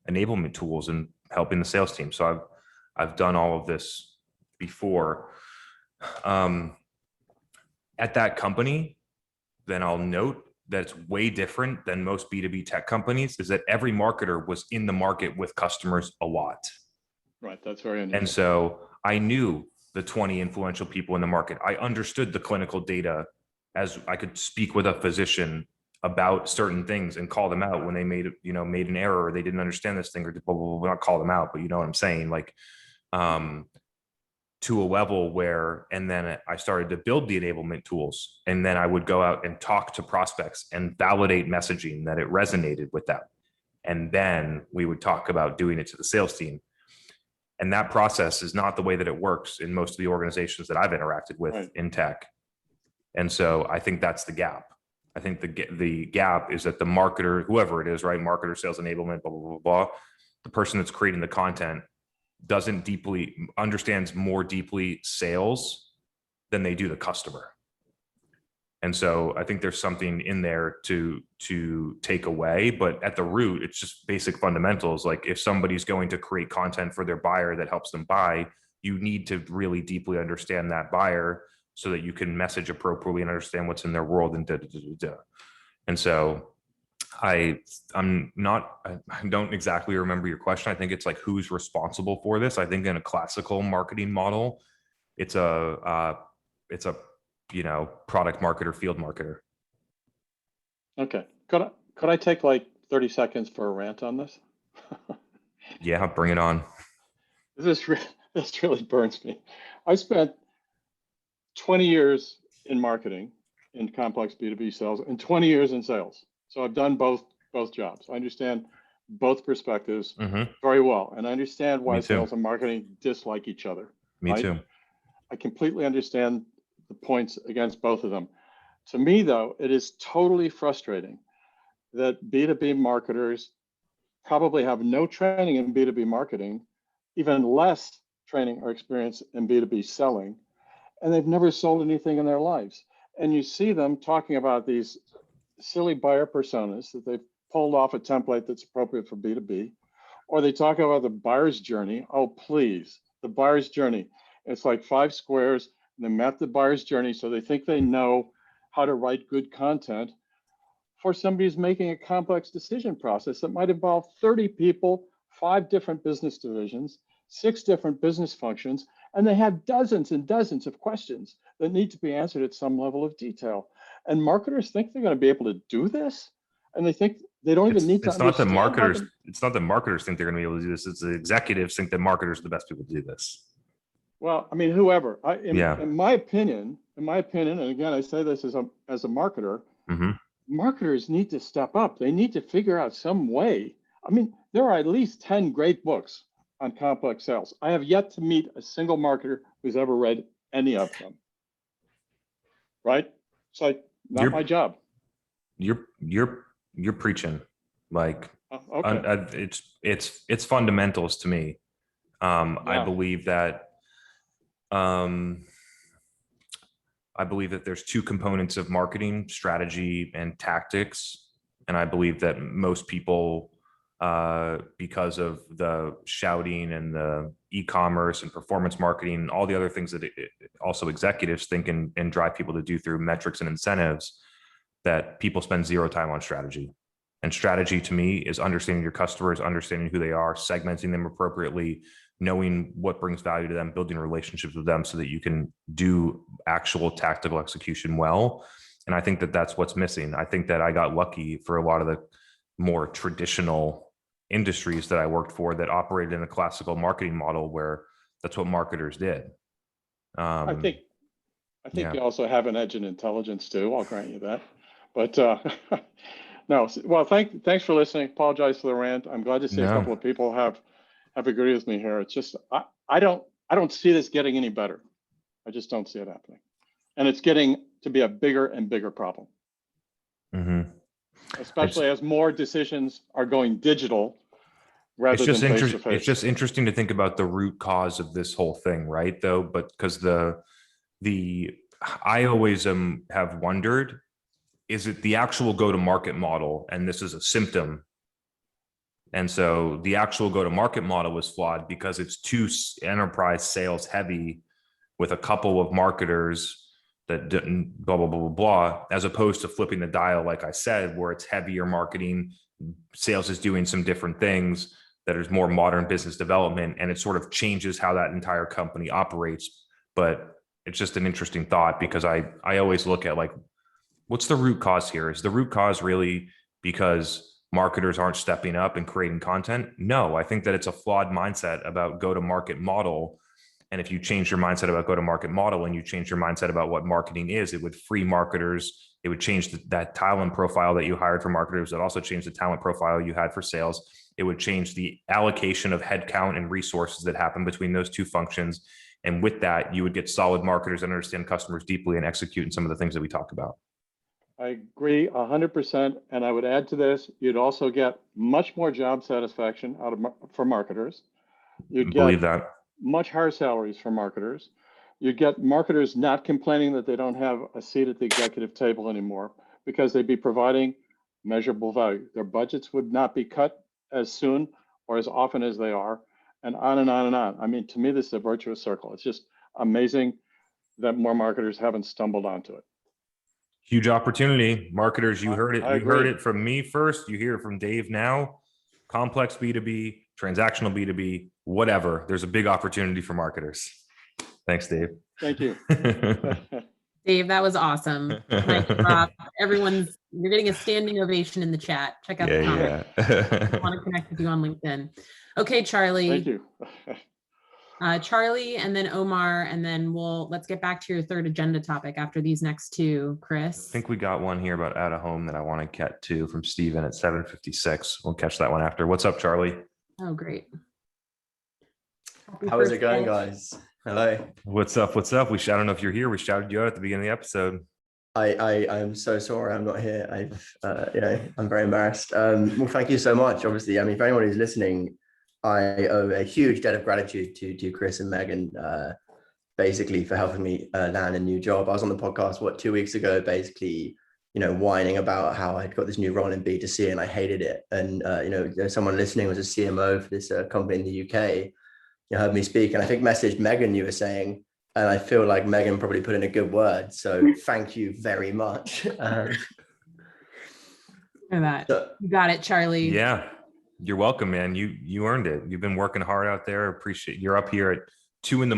enablement tools and helping the sales team. So I've done all of this before. At that company, then I'll note that it's way different than most B2B tech companies, is that every marketer was in the market with customers a lot. Right, that's very unusual. And so I knew the 20 influential people in the market. I understood the clinical data, as I could speak with a physician about certain things and call them out when they made an error, or they didn't understand this thing, or blah, blah, blah, not call them out, but you know what I'm saying? Like, to a level where, and then I started to build the enablement tools, and then I would go out and talk to prospects and validate messaging that it resonated with them. And then we would talk about doing it to the sales team. And that process is not the way that it works in most of the organizations that I've interacted with in tech. And so I think that's the gap. I think the gap is that the marketer, whoever it is, right? Marketer, sales enablement, blah, blah, blah, blah. The person that's creating the content understands more deeply sales than they do the customer. And so I think there's something in there to take away, but at the root, it's just basic fundamentals. Like, if somebody's going to create content for their buyer that helps them buy, you need to really deeply understand that buyer so that you can message appropriately and understand what's in their world and And so I don't exactly remember your question. I think it's like, who's responsible for this? I think in a classical marketing model, it's a product marketer, field marketer. Okay. Could I take like 30 seconds for a rant on this? Yeah, bring it on. This really burns me. I spent 20 years in marketing, in complex B2B sales, and 20 years in sales. So I've done both jobs. I understand both perspectives very well. And I understand why sales and marketing dislike each other. Me too. I completely understand the points against both of them. To me, though, it is totally frustrating that B2B marketers probably have no training in B2B marketing, even less training or experience in B2B selling, and they've never sold anything in their lives. And you see them talking about these silly buyer personas that they've pulled off a template that's appropriate for B2B, or they talk about the buyer's journey. Oh, please, the buyer's journey. It's like 5 squares, and they map the buyer's journey so they think they know how to write good content for somebody who's making a complex decision process that might involve 30 people, 5 different business divisions, 6 different business functions, and they have dozens and dozens of questions that need to be answered at some level of detail. And marketers think they're going to be able to do this, and they think they don't even need to understand. It's not that marketers think they're going to be able to do this. It's the executives think that marketers are the best people to do this. Well, I mean, whoever. In my opinion, and again, I say this as a marketer, marketers need to step up. They need to figure out some way. I mean, there are at least 10 great books on complex sales. I have yet to meet a single marketer who's ever read any of them. Right? It's like not my job. You're preaching. Like, Okay. it's fundamentals to me. I Yeah. believe that there's two components of marketing: strategy and tactics. And I believe that most people, because of the shouting and the e-commerce and performance marketing and all the other things that also executives think and drive people to do through metrics and incentives, that people spend zero time on strategy. And strategy to me is understanding your customers, understanding who they are, segmenting them appropriately, knowing what brings value to them, building relationships with them so that you can do actual tactical execution well. And I think that that's what's missing. I think that I got lucky for a lot of the more traditional industries that I worked for that operated in a classical marketing model where that's what marketers did. I think yeah. you also have an edge in intelligence too. I'll grant you that. But no, well, thanks for listening. Apologize for the rant. I'm glad to see a couple of people have agreed with me here. It's just I don't see this getting any better. I just don't see it happening, and it's getting to be a bigger and bigger problem. Mm-hmm. Especially as more decisions are going digital rather than face to face. It's just interesting to think about the root cause of this whole thing, right? Though, but because I always have wondered, is it the actual go-to-market model, and this is a symptom? And so the actual go-to-market model was flawed because it's too enterprise sales heavy with a couple of marketers that didn't blah, blah, blah, blah, blah, as opposed to flipping the dial, like I said, where it's heavier marketing, sales is doing some different things, that is more modern business development, and it sort of changes how that entire company operates. But it's just an interesting thought, because I always look at, like, what's the root cause here? Is the root cause really because marketers aren't stepping up and creating content? No, I think that it's a flawed mindset about go-to-market model. And if you change your mindset about go-to-market model and you change your mindset about what marketing is, it would free marketers. It would change that talent profile that you hired for marketers. It also changed the talent profile you had for sales. It would change the allocation of headcount and resources that happen between those two functions. And with that, you would get solid marketers that understand customers deeply and execute in some of the things that we talked about. I agree 100%. And I would add to this, you'd also get much more job satisfaction for marketers. You'd Believe get that. much higher salaries for marketers. You'd get marketers not complaining that they don't have a seat at the executive table anymore, because they'd be providing measurable value. Their budgets would not be cut as soon or as often as they are, and on and on and on. I mean, to me, this is a virtuous circle. It's just amazing that more marketers haven't stumbled onto it. Huge opportunity. Marketers, you heard it. I You heard agree. it from me first. You hear it from Dave now. Complex B2B, transactional B2B, whatever. There's a big opportunity for marketers. Thanks, Dave. Thank you. Dave, that was awesome. Nice drop. You're getting a standing ovation in the chat. Check out the comments. I want to connect with you on LinkedIn. Okay, Charlie. Thank you. Charlie, and then Omar, and then let's get back to your third agenda topic after these next two, Chris. I think we got one here about out of home that I want to get to from Steven at 7:56. We'll catch that one after. What's up, Charlie? Oh, great. How is it going, guys? Hello. What's up? What's up? I don't know if you're here. We shouted you out at the beginning of the episode. I'm so sorry I'm not here. I'm very embarrassed. Well, thank you so much. Obviously, I mean, for anyone who's listening, I owe a huge debt of gratitude to Chris and Megan, basically for helping me land a new job. I was on the podcast, 2 weeks ago, basically, whining about how I'd got this new role in B2C and I hated it. And, someone listening was a CMO for this company in the UK. You heard me speak, and I think messaged Megan, you were saying, and I feel like Megan probably put in a good word. So thank you very much. You got it, Charlie. Yeah, you're welcome, man. You earned it. You've been working hard out there. Appreciate you're up here at 2 a.m.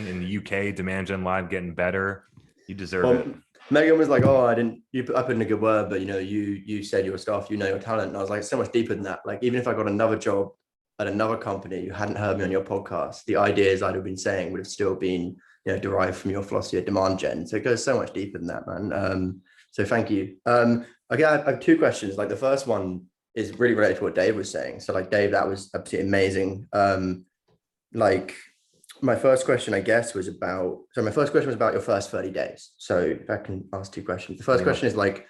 in the UK, Demand Gen Live, getting better. You deserve it. Megan was like, "Oh, I put in a good word, but you said your stuff, your talent." And I was like, so much deeper than that. Like, even if I got another job at another company, you hadn't heard me on your podcast, the ideas I'd have been saying would have still been, derived from your philosophy of demand gen. So it goes so much deeper than that, man. So thank you. Okay, I have 2 questions. Like, the first one is really related to what Dave was saying. So like, Dave, that was absolutely amazing. like my first question, I guess, was about, so my first question was about your first 30 days. So if I can ask two questions. The first question is like,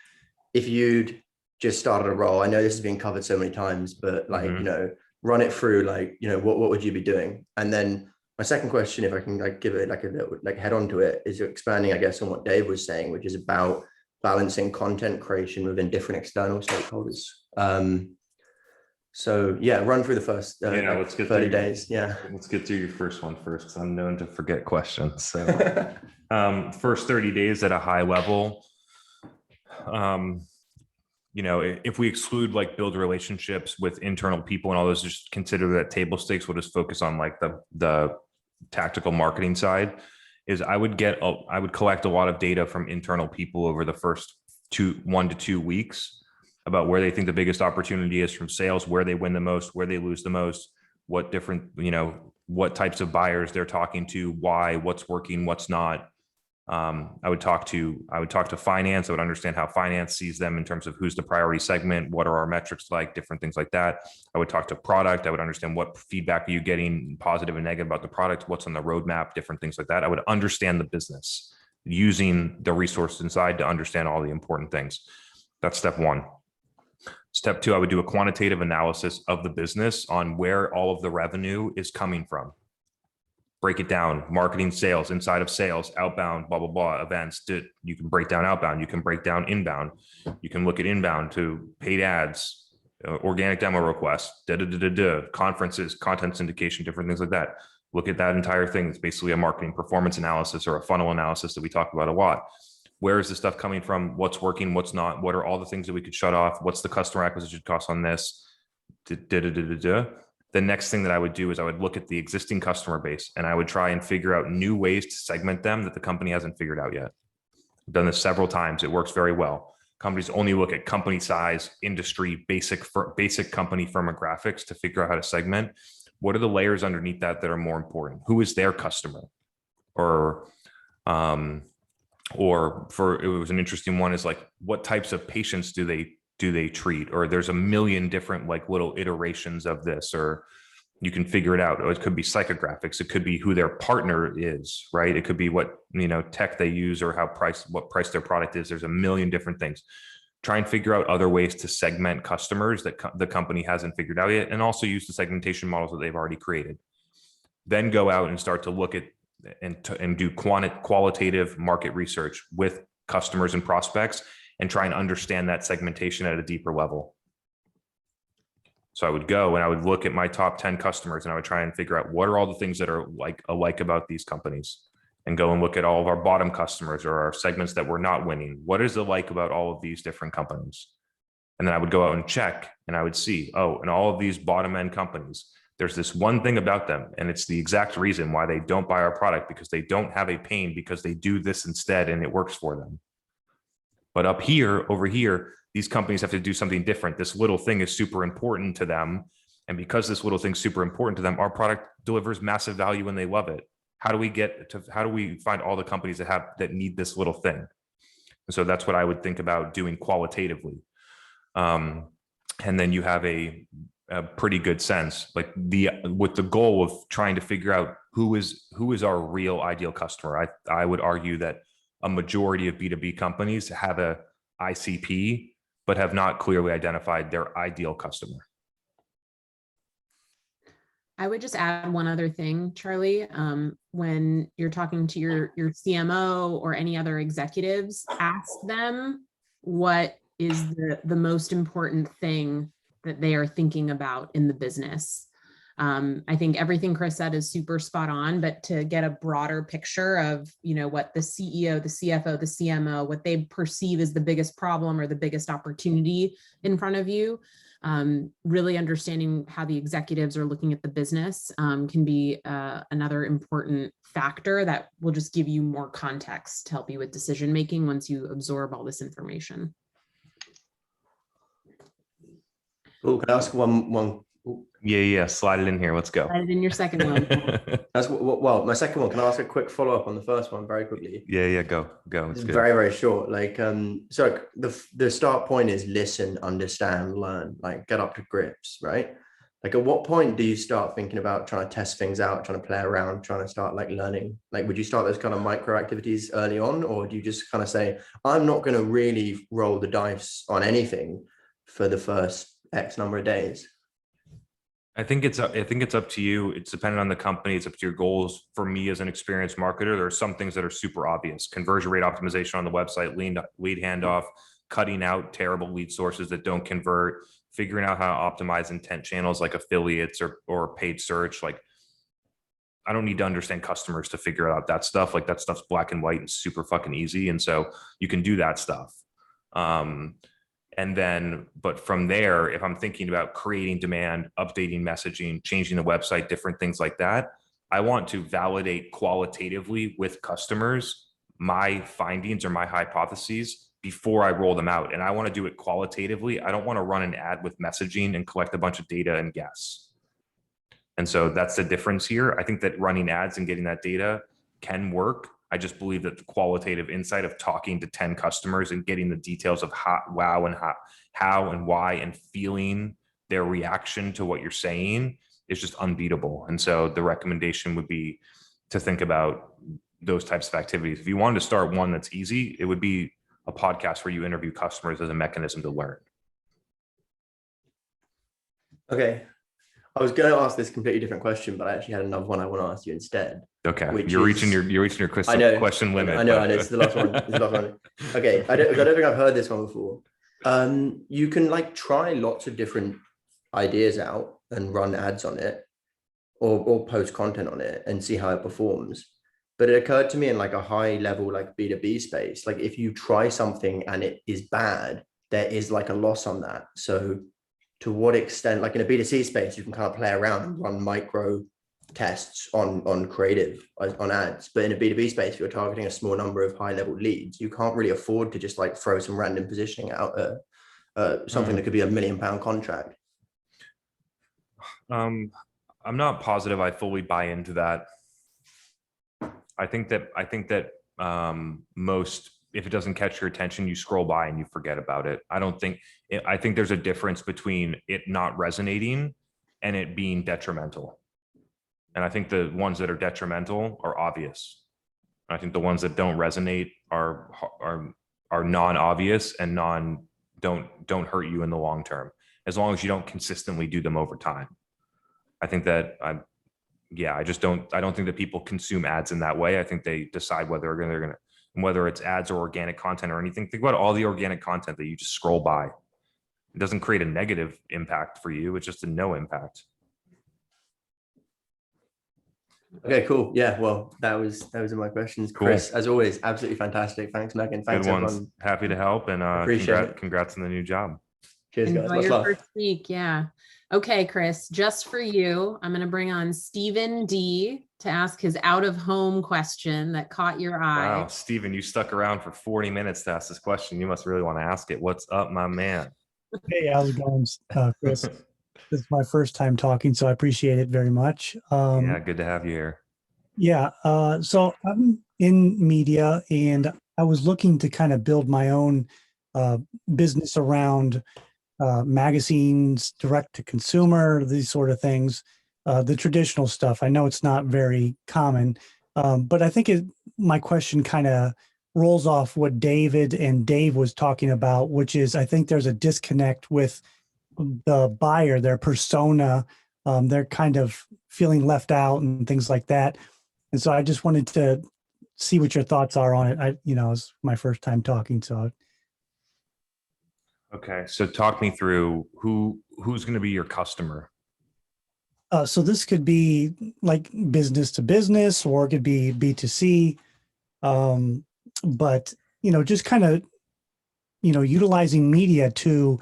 if you'd just started a role, I know this has been covered so many times, but like, you know, run it through, like, you know, what would you be doing? And then my second question, if I can like give it like a little, like head on to it, is you're expanding, I guess, on what Dave was saying, which is about balancing content creation within different external stakeholders. So yeah, run through the first let's get 30 days. Yeah. Let's get through your first one first, because I'm known to forget questions. So first 30 days at a high level, you know, if we exclude like build relationships with internal people and all those, just consider that table stakes, we'll just focus on like the tactical marketing side, is I would collect a lot of data from internal people over the first 1 to 2 weeks about where they think the biggest opportunity is from sales, where they win the most, where they lose the most, what different, you know, what types of buyers they're talking to, why, what's working, what's not. I would talk to finance. I would understand how finance sees them in terms of who's the priority segment, what are our metrics like, different things like that. I would talk to product. I would understand what feedback are you getting, positive and negative, about the product, what's on the roadmap, different things like that. I would understand the business using the resources inside to understand all the important things. That's step one. Step two, I would do a quantitative analysis of the business on where all of the revenue is coming from. Break it down, marketing, sales, inside of sales, outbound, blah, blah, blah, events. You can break down outbound, you can break down inbound. You can look at inbound to paid ads, organic demo requests, conferences, content syndication, different things like that. Look at that entire thing. It's basically a marketing performance analysis or a funnel analysis that we talk about a lot. Where is this stuff coming from? What's working? What's not? What are all the things that we could shut off? What's the customer acquisition cost on this? The next thing that I would do is I would look at the existing customer base and I would try and figure out new ways to segment them that the company hasn't figured out yet. I've done this several times. It works very well. Companies only look at company size, industry, basic company firmographics to figure out how to segment. What are the layers underneath that are more important? Who is their customer? Or it was an interesting one, is like, what types of patients do they treat? Or there's a million different like little iterations of this, or you can figure it out. Or it could be psychographics. It could be who their partner is, right? It could be what, you know, tech they use or what price their product is. There's a million different things. Try and figure out other ways to segment customers that the company hasn't figured out yet, and also use the segmentation models that they've already created. Then go out and start to look at and do qualitative market research with customers and prospects and try and understand that segmentation at a deeper level. So I would go and I would look at my top 10 customers and I would try and figure out what are all the things that are alike about these companies, and go and look at all of our bottom customers or our segments that we're not winning. What is alike about all of these different companies? And then I would go out and check and I would see, oh, in all of these bottom end companies, there's this one thing about them, and it's the exact reason why they don't buy our product, because they don't have a pain, because they do this instead and it works for them. But over here, these companies have to do something different. This little thing is super important to them. And because this little thing's super important to them, our product delivers massive value and they love it. How do we find all the companies that need this little thing? And so that's what I would think about doing qualitatively. And then you have a pretty good sense, like with the goal of trying to figure out who is our real ideal customer. I would argue that a majority of B2B companies have a ICP, but have not clearly identified their ideal customer. I would just add one other thing, Charlie. When you're talking to your CMO or any other executives, ask them what is the most important thing that they are thinking about in the business. I think everything Chris said is super spot on, but to get a broader picture of, you know, what the CEO, the CFO, the CMO, what they perceive as the biggest problem or the biggest opportunity in front of you, really understanding how the executives are looking at the business can be another important factor that will just give you more context to help you with decision making once you absorb all this information. Cool. Can I ask one? Yeah. Slide it in here. Let's go. Slide it in your second one. Well, my second one. Can I ask a quick follow up on the first one very quickly? Yeah. Go. It's very, very short. Like, so the start point is listen, understand, learn, like get up to grips, right? Like, at what point do you start thinking about trying to test things out, trying to play around, trying to start like learning? Like, would you start those kind of micro activities early on, or do you just kind of say, I'm not going to really roll the dice on anything for the first X number of days? I think it's up to you. It's dependent on the company. It's up to your goals. For me as an experienced marketer, there are some things that are super obvious. Conversion rate optimization on the website, lead handoff, cutting out terrible lead sources that don't convert, figuring out how to optimize intent channels like affiliates or paid search. Like, I don't need to understand customers to figure out that stuff. Like, that stuff's black and white and super fucking easy. And so you can do that stuff. And then, but from there, if I'm thinking about creating demand, updating messaging, changing the website, different things like that, I want to validate qualitatively with customers my findings or my hypotheses before I roll them out. And I want to do it qualitatively. I don't want to run an ad with messaging and collect a bunch of data and guess. And so that's the difference here. I think that running ads and getting that data can work. I just believe that the qualitative insight of talking to 10 customers and getting the details of how and why and feeling their reaction to what you're saying is just unbeatable. And so the recommendation would be to think about those types of activities. If you wanted to start one that's easy, it would be a podcast where you interview customers as a mechanism to learn. Okay. I was going to ask this completely different question, but I actually had another one I want to ask you instead. Okay, you're reaching your question limit. I know. It's the last one. It's the last one. Okay, I don't think I've heard this one before. You can like try lots of different ideas out and run ads on it, or post content on it and see how it performs. But it occurred to me in like a high level, like B2B space, like if you try something and it is bad, there is like a loss on that. So to what extent, like in a B2C space, you can kind of play around and run micro tests on creative, on ads. But in a B2B space, if you're targeting a small number of high level leads, you can't really afford to just like throw some random positioning out something that could be £1 million contract. I'm not positive I fully buy into that. I think that most, if it doesn't catch your attention, you scroll by and you forget about it. I think there's a difference between it not resonating and it being detrimental. And I think the ones that are detrimental are obvious. I think the ones that don't resonate are non-obvious and don't hurt you in the long term, as long as you don't consistently do them over time. I think that I don't think that people consume ads in that way. I think they decide whether they're going to, whether it's ads or organic content or anything. Think about all the organic content that you just scroll by. It doesn't create a negative impact for you. It's just a no impact. Okay, cool. Yeah, well, those are my questions. Cool. Chris, as always, absolutely fantastic. Thanks, Megan. Thanks, Good ones. Everyone. Happy to help, and congrats on the new job. Cheers, guys. Enjoy Much your love. first week. Yeah. Okay, Chris, just for you, I'm going to bring on Stephen D to ask his out of home question that caught your eye. Wow, Stephen, you stuck around for 40 minutes to ask this question. You must really want to ask it. What's up, my man? Hey, how's it going, Chris? This is my first time talking, so I appreciate it very much. Yeah, good to have you here. Yeah, so I'm in media, and I was looking to kind of build my own business around magazines, direct to consumer, these sort of things, the traditional stuff. I know it's not very common, but I think my question kind of rolls off what David and Dave was talking about, which is I think there's a disconnect with the buyer, their persona. They're kind of feeling left out and things like that. And so I just wanted to see what your thoughts are on it. It's my first time talking, so. Okay, so talk me through who's going to be your customer. So this could be like business to business, or it could be B2C. But just kind of utilizing media to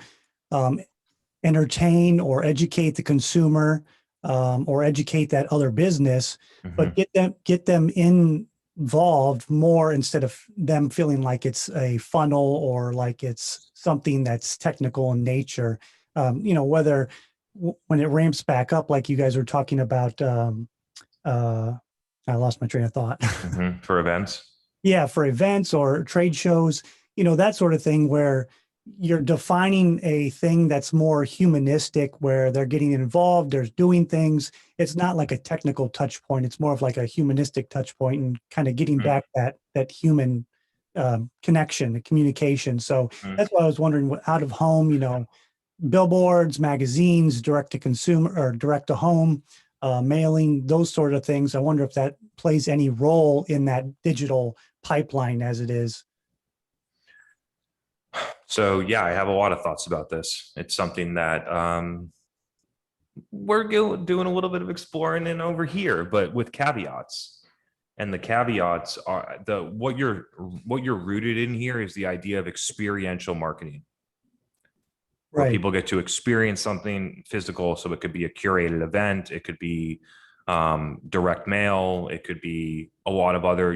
entertain or educate the consumer, or educate that other business, but get them involved more instead of them feeling like it's a funnel or like it's something that's technical in nature. Whether when it ramps back up, like you guys were talking about, I lost my train of thought. For events. Yeah, for events or trade shows, that sort of thing where you're defining a thing that's more humanistic, where they're getting involved, they're doing things. It's not like a technical touch point. It's more of like a humanistic touch point, and kind of getting back that human connection, the communication. So that's why I was wondering, what out of home, billboards, magazines, direct to consumer or direct to home, mailing, those sort of things. I wonder if that plays any role in that digital pipeline as it is. So yeah, I have a lot of thoughts about this. It's something that we're doing a little bit of exploring in over here, but with caveats. And the caveats are what you're rooted in here is the idea of experiential marketing, where people get to experience something physical. So it could be a curated event, it could be direct mail, it could be a lot of other,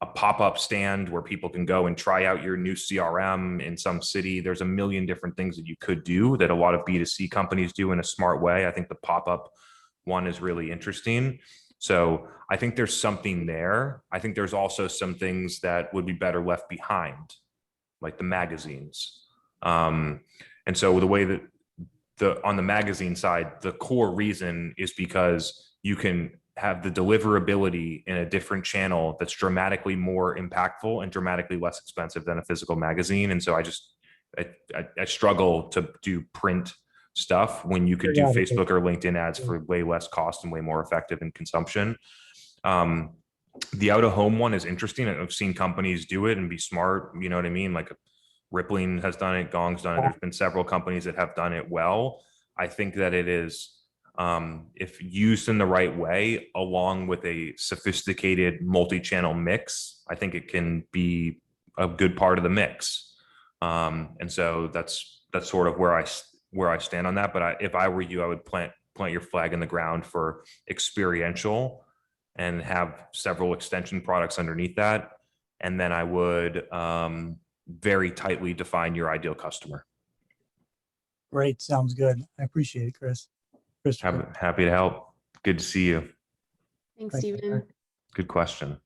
a pop-up stand where people can go and try out your new CRM in some city. There's a million different things that you could do that a lot of B2C companies do in a smart way. I think the pop-up one is really interesting. So I think there's something there. I think there's also some things that would be better left behind, like the magazines. And so the way that on the magazine side, the core reason is because you can have the deliverability in a different channel that's dramatically more impactful and dramatically less expensive than a physical magazine. And so I struggle to do print stuff when you could do Facebook or LinkedIn ads for way less cost and way more effective in consumption. The out of home one is interesting. I've seen companies do it and be smart. You know what I mean? Like Rippling has done it, Gong's done it. There's been several companies that have done it well. I think that it is, if used in the right way, along with a sophisticated multi-channel mix, I think it can be a good part of the mix. And so that's sort of where I stand on that. But if I were you, I would plant your flag in the ground for experiential and have several extension products underneath that. And then I would very tightly define your ideal customer. Great. Sounds good. I appreciate it, Chris. Happy to help. Good to see you. Thanks, Stephen. Good question.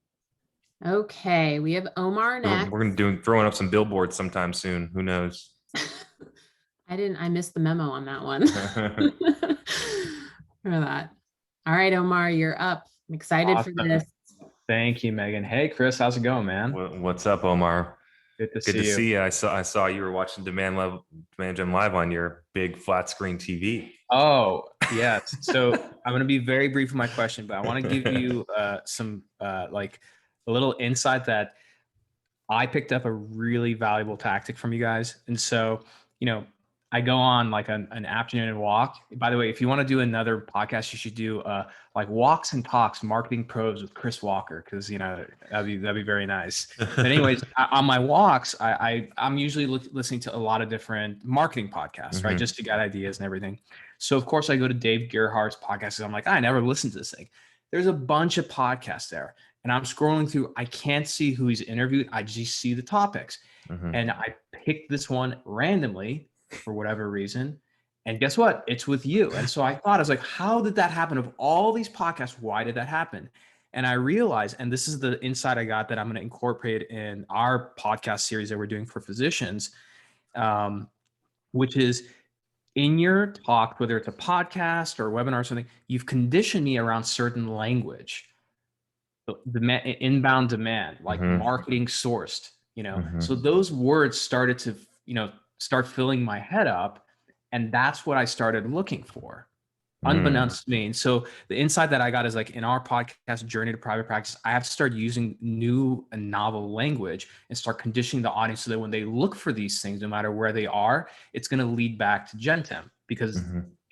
Okay, we have Omar next. We're gonna throwing up some billboards sometime soon. Who knows? I missed the memo on that one. For that. All right, Omar, you're up. I'm excited for this. Thank you, Megan. Hey, Chris, how's it going, man? What's up, Omar? Good to see you. I saw you were watching Demand Gen Live on your big flat screen TV. Oh, yes. So I'm going to be very brief with my question, but I want to give you some like a little insight that I picked up a really valuable tactic from you guys. And so, I go on like an afternoon walk. By the way, if you want to do another podcast, you should do like Walks and Talks, Marketing Pros with Chris Walker, because that'd be very nice. But anyways, on my walks, I'm usually listening to a lot of different marketing podcasts, right, just to get ideas and everything. So of course I go to Dave Gerhardt's podcast, and I'm like, I never listened to this thing. There's a bunch of podcasts there, and I'm scrolling through. I can't see who he's interviewed. I just see the topics, and I picked this one randomly for whatever reason. And guess what? It's with you. And so I was like, how did that happen? Of all these podcasts, why did that happen? And I realized, and this is the insight I got that I'm going to incorporate in our podcast series that we're doing for physicians, which is in your talk, whether it's a podcast or a webinar or something, you've conditioned me around certain language, the inbound demand, like marketing sourced, so those words started to, start filling my head up. And that's what I started looking for, unbeknownst to me. And so the insight that I got is like in our podcast, Journey to Private Practice, I have to start using new and novel language and start conditioning the audience so that when they look for these things, no matter where they are, it's going to lead back to Gentem. Because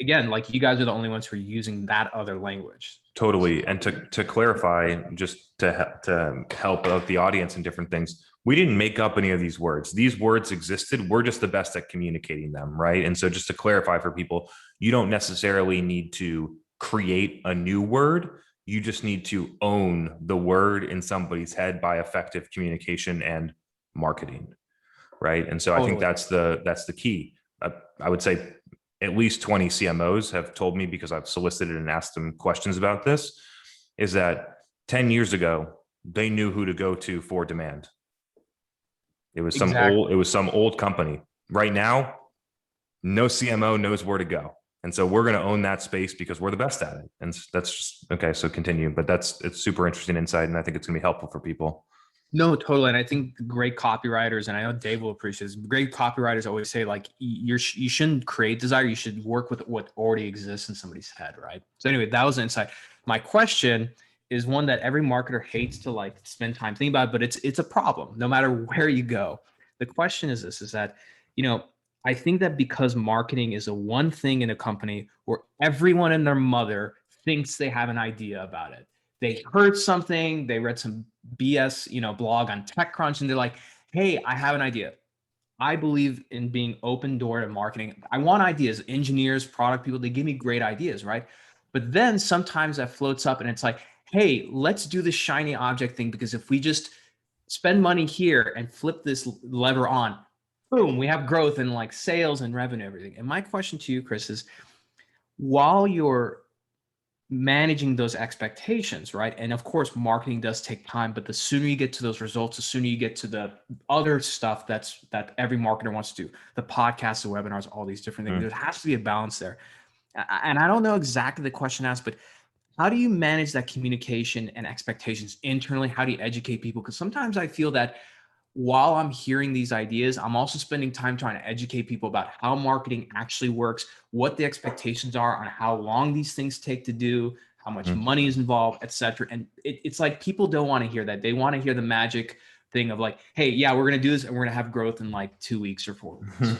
again, like you guys are the only ones who are using that other language. Totally. And to clarify, just to help out the audience and different things, we didn't make up any of these words. These words existed. We're just the best at communicating them, right? And so just to clarify for people, you don't necessarily need to create a new word. You just need to own the word in somebody's head by effective communication and marketing, right? And so I think that's the key. I would say at least 20 CMOs have told me, because I've solicited and asked them questions about this, is that 10 years ago, they knew who to go to for demand. It was some old company right now, no CMO knows where to go. And so we're going to own that space because we're the best at it. And that's just, okay, so continue, but it's super interesting insight. And I think it's gonna be helpful for people. No, totally. And I think great copywriters, and I know Dave will appreciate this, great copywriters always say like, you shouldn't create desire. You should work with what already exists in somebody's head. Right. So anyway, that was an insight. My question is one that every marketer hates to like spend time thinking about, but it's a problem no matter where you go. The question is this, is that, I think that because marketing is a one thing in a company where everyone and their mother thinks they have an idea about it. They heard something, they read some BS, blog on TechCrunch, and they're like, hey, I have an idea. I believe in being open door to marketing. I want ideas, engineers, product people, they give me great ideas, right? But then sometimes that floats up and it's like, hey, let's do the shiny object thing, because if we just spend money here and flip this lever on, boom, we have growth in like sales and revenue, everything. And my question to you, Chris, is while you're managing those expectations, right? And of course, marketing does take time, but the sooner you get to those results, the sooner you get to the other stuff that every marketer wants to do, the podcasts, the webinars, all these different things. There has to be a balance there. And I don't know exactly the question asked, but how do you manage that communication and expectations internally? How do you educate people? Because sometimes I feel that while I'm hearing these ideas, I'm also spending time trying to educate people about how marketing actually works, what the expectations are on how long these things take to do, how much money is involved, et cetera. And it's like people don't want to hear that. They want to hear the magic thing of like, hey, yeah, we're going to do this and we're going to have growth in like 2 weeks or 4 weeks.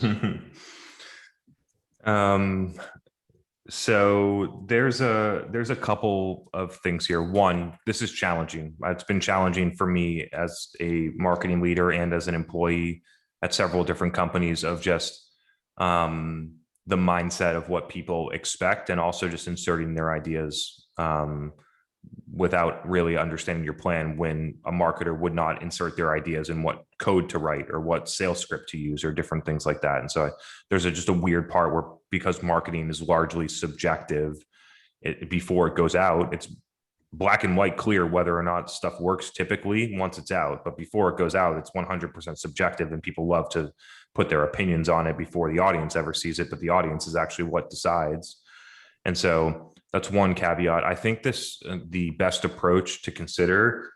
So there's a couple of things here. One, this is challenging. It's been challenging for me as a marketing leader and as an employee at several different companies of just the mindset of what people expect, and also just inserting their ideas without really understanding your plan, when a marketer would not insert their ideas in what code to write or what sales script to use or different things like that. And so there's just a weird part where, because marketing is largely subjective, before it goes out, it's black and white clear whether or not stuff works typically once it's out. But before it goes out, it's 100% subjective, and people love to put their opinions on it before the audience ever sees it. But the audience is actually what decides. And so that's one caveat. I think the best approach to consider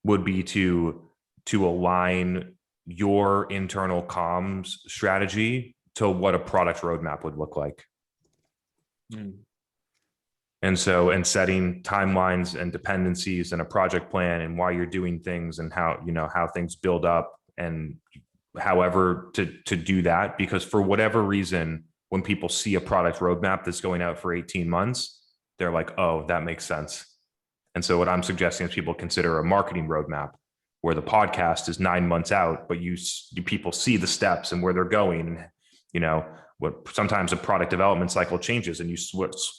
would be to align your internal comms strategy to what a product roadmap would look like. And setting timelines and dependencies and a project plan and why you're doing things and how things build up, and however to do that. Because for whatever reason, when people see a product roadmap that's going out for 18 months, they're like, oh, that makes sense. And so what I'm suggesting is people consider a marketing roadmap where the podcast is 9 months out, but people see the steps and where they're going. What sometimes a product development cycle changes and you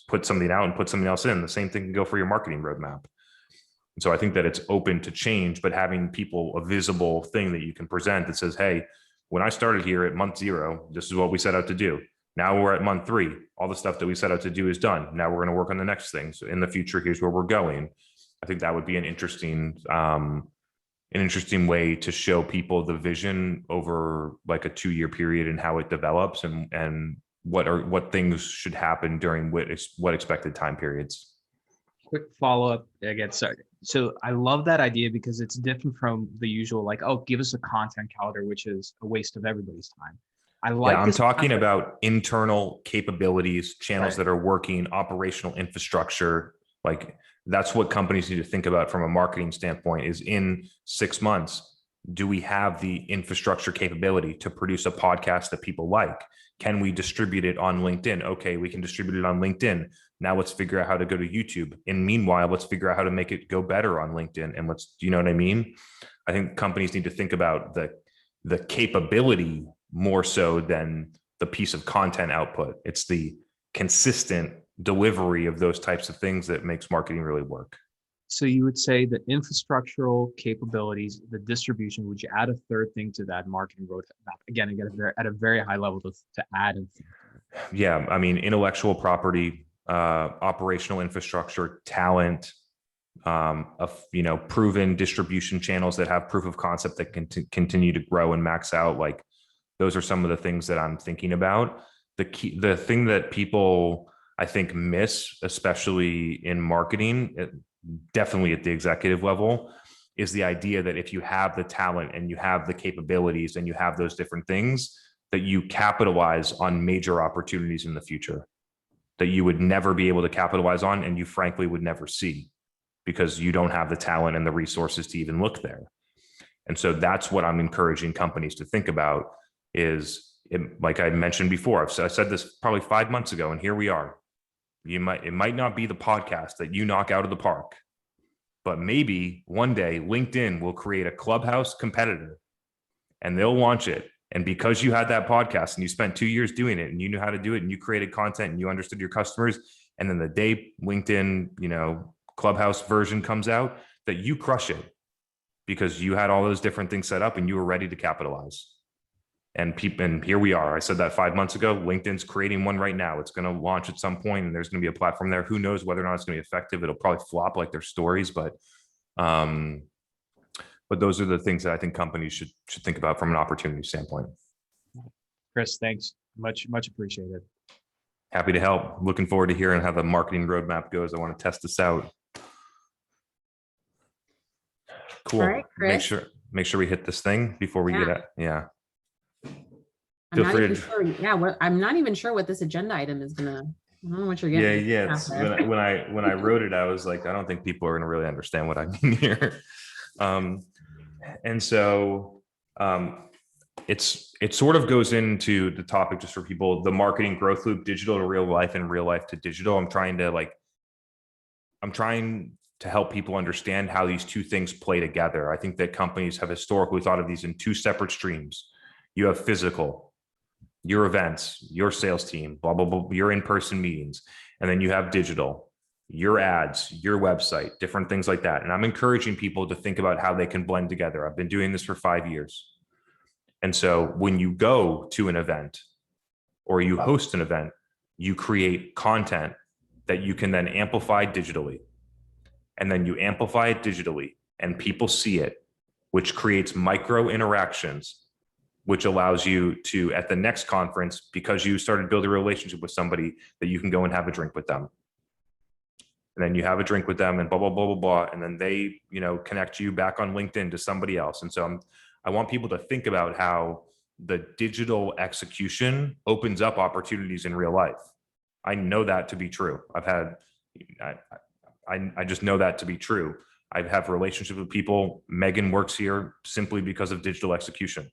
put something out and put something else in. The same thing can go for your marketing roadmap. And so I think that it's open to change, but having people a visible thing that you can present that says, hey, when I started here at month 0, this is what we set out to do. Now we're at month 3. All the stuff that we set out to do is done. Now we're going to work on the next thing. So in the future, here's where we're going. I think that would be an interesting way to show people the vision over like a 2-year period and how it develops, and what things should happen during what expected time periods. Quick follow-up again. Sorry. So I love that idea because it's different from the usual, like, oh, give us a content calendar, which is a waste of everybody's time. I'm talking about internal capabilities, channels that are working, operational infrastructure. Like, that's what companies need to think about from a marketing standpoint, is in 6 months, do we have the infrastructure capability to produce a podcast that people like? Can we distribute it on LinkedIn? Okay, we can distribute it on LinkedIn. Now let's figure out how to go to YouTube. And meanwhile, let's figure out how to make it go better on LinkedIn. And you know what I mean? I think companies need to think about the capability more so than the piece of content output. It's the consistent delivery of those types of things that makes marketing really work. So you would say the infrastructural capabilities, the distribution, would you add a third thing to that marketing roadmap? Again, at a very high level to add. Yeah, I mean, intellectual property, operational infrastructure, talent, proven distribution channels that have proof of concept that can continue to grow and max out. Like, Those are some of the things that I'm thinking about. The thing that people I think miss, especially in marketing, definitely at the executive level, is the idea that if you have the talent and you have the capabilities and you have those different things, that you capitalize on major opportunities in the future that you would never be able to capitalize on, and you frankly would never see, because you don't have the talent and the resources to even look there. And so that's what I'm encouraging companies to think about is, like I mentioned before, I said this probably 5 months ago, and here we are. It might not be the podcast that you knock out of the park, but maybe one day LinkedIn will create a Clubhouse competitor and they'll launch it. And because you had that podcast and you spent 2 years doing it and you knew how to do it and you created content and you understood your customers, and then the day LinkedIn, Clubhouse version comes out, that you crush it because you had all those different things set up and you were ready to capitalize. And here we are. I said that 5 months ago. LinkedIn's creating one right now. It's going to launch at some point, and there's going to be a platform there. Who knows whether or not it's going to be effective? It'll probably flop like their stories, but those are the things that I think companies should think about from an opportunity standpoint. Chris, thanks. Much appreciated. Happy to help. Looking forward to hearing how the marketing roadmap goes. I want to test this out. Cool. All right, Chris. Make sure we hit this thing before we get out. Yeah. I'm not even sure. Yeah, I'm not even sure what this agenda item is gonna. I don't know what you're getting. Yeah. When I wrote it, I was like, I don't think people are gonna really understand what I mean here. And so it sort of goes into the topic, just for people, the marketing growth loop, digital to real life and real life to digital. I'm trying to help people understand how these two things play together. I think that companies have historically thought of these in two separate streams. You have physical, your events, your sales team, blah, blah, blah, your in-person meetings. And then you have digital, your ads, your website, different things like that. And I'm encouraging people to think about how they can blend together. I've been doing this for 5 years. And so when you go to an event or you host an event, you create content that you can then amplify digitally. And then you amplify it digitally and people see it, which creates micro interactions, which allows you to, at the next conference, because you started building a relationship with somebody, that you can go and have a drink with them. And then you have a drink with them and blah, blah, blah, blah, blah. And then they, connect you back on LinkedIn to somebody else. And so I want people to think about how the digital execution opens up opportunities in real life. I know that to be true. I just know that to be true. I have relationships with people. Megan works here simply because of digital execution.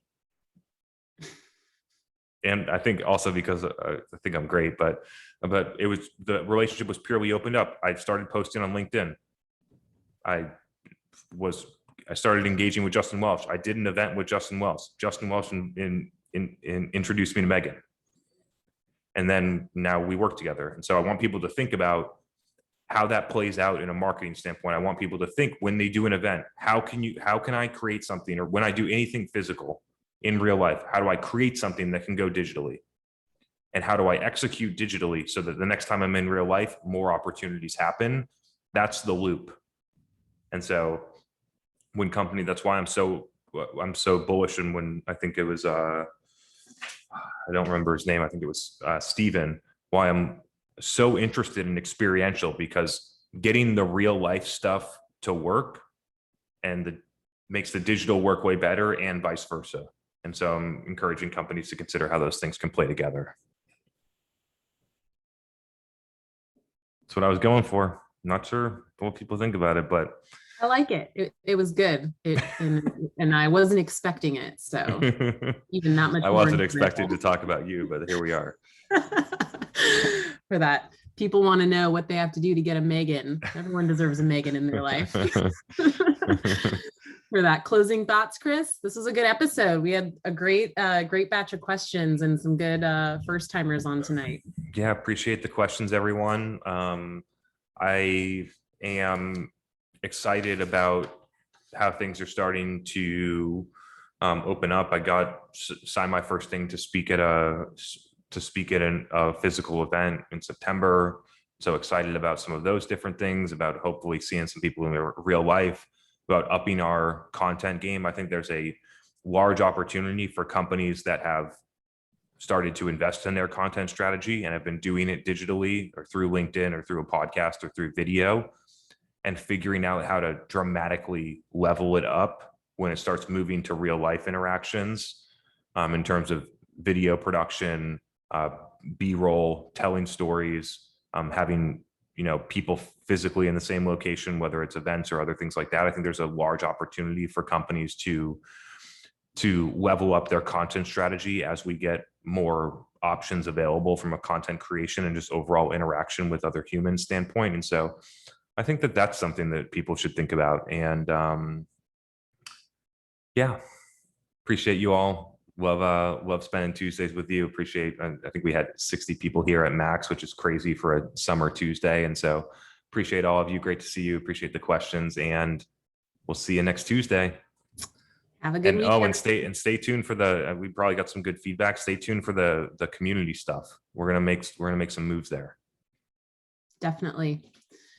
And I think also because I think I'm great, but the relationship was purely opened up. I started posting on LinkedIn. I started engaging with Justin Welsh. I did an event with Justin Welsh. Justin Welsh introduced me to Megan. And then now we work together. And so I want people to think about how that plays out in a marketing standpoint. I want people to think, when they do an event, how can I create something, or when I do anything physical in real life, how do I create something that can go digitally? And how do I execute digitally so that the next time I'm in real life, more opportunities happen? That's the loop. And so that's why I'm so bullish. And when I think it was, I don't remember his name. I think it was Steven, why I'm so interested in Experiential, because getting the real life stuff to work and makes the digital work way better, and vice versa. And so I'm encouraging companies to consider how those things can play together. That's what I was going for. Not sure what people think about it, but I like it. It was good. And I wasn't expecting it. So even that much. I wasn't expecting to talk about you, but here we are. For that, people want to know what they have to do to get a Megan. Everyone deserves a Megan in their life. For that, closing thoughts, Chris. This was a good episode. We had a great batch of questions and some good first timers on tonight. Yeah, appreciate the questions, everyone. I am excited about how things are starting to open up. I signed my first thing to speak at a physical event in September. So excited about some of those different things, about hopefully seeing some people in real life, about upping our content game. I think there's a large opportunity for companies that have started to invest in their content strategy and have been doing it digitally or through LinkedIn or through a podcast or through video, and figuring out how to dramatically level it up when it starts moving to real life interactions, in terms of video production, B-roll, telling stories, having, you know, people physically in the same location, whether it's events or other things like that. I think there's a large opportunity for companies to level up their content strategy as we get more options available from a content creation and just overall interaction with other humans standpoint. And so I think that that's something that people should think about. And yeah, appreciate you all. Love spending Tuesdays with you. Appreciate, I think we had 60 people here at Max, which is crazy for a summer Tuesday. And so appreciate all of you. Great to see you. Appreciate the questions, and we'll see you next Tuesday. Have a good weekend. And stay tuned for we probably got some good feedback. Stay tuned for the community stuff. We're gonna make some moves there. Definitely.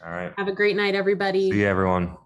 All right. Have a great night, everybody. See you, everyone.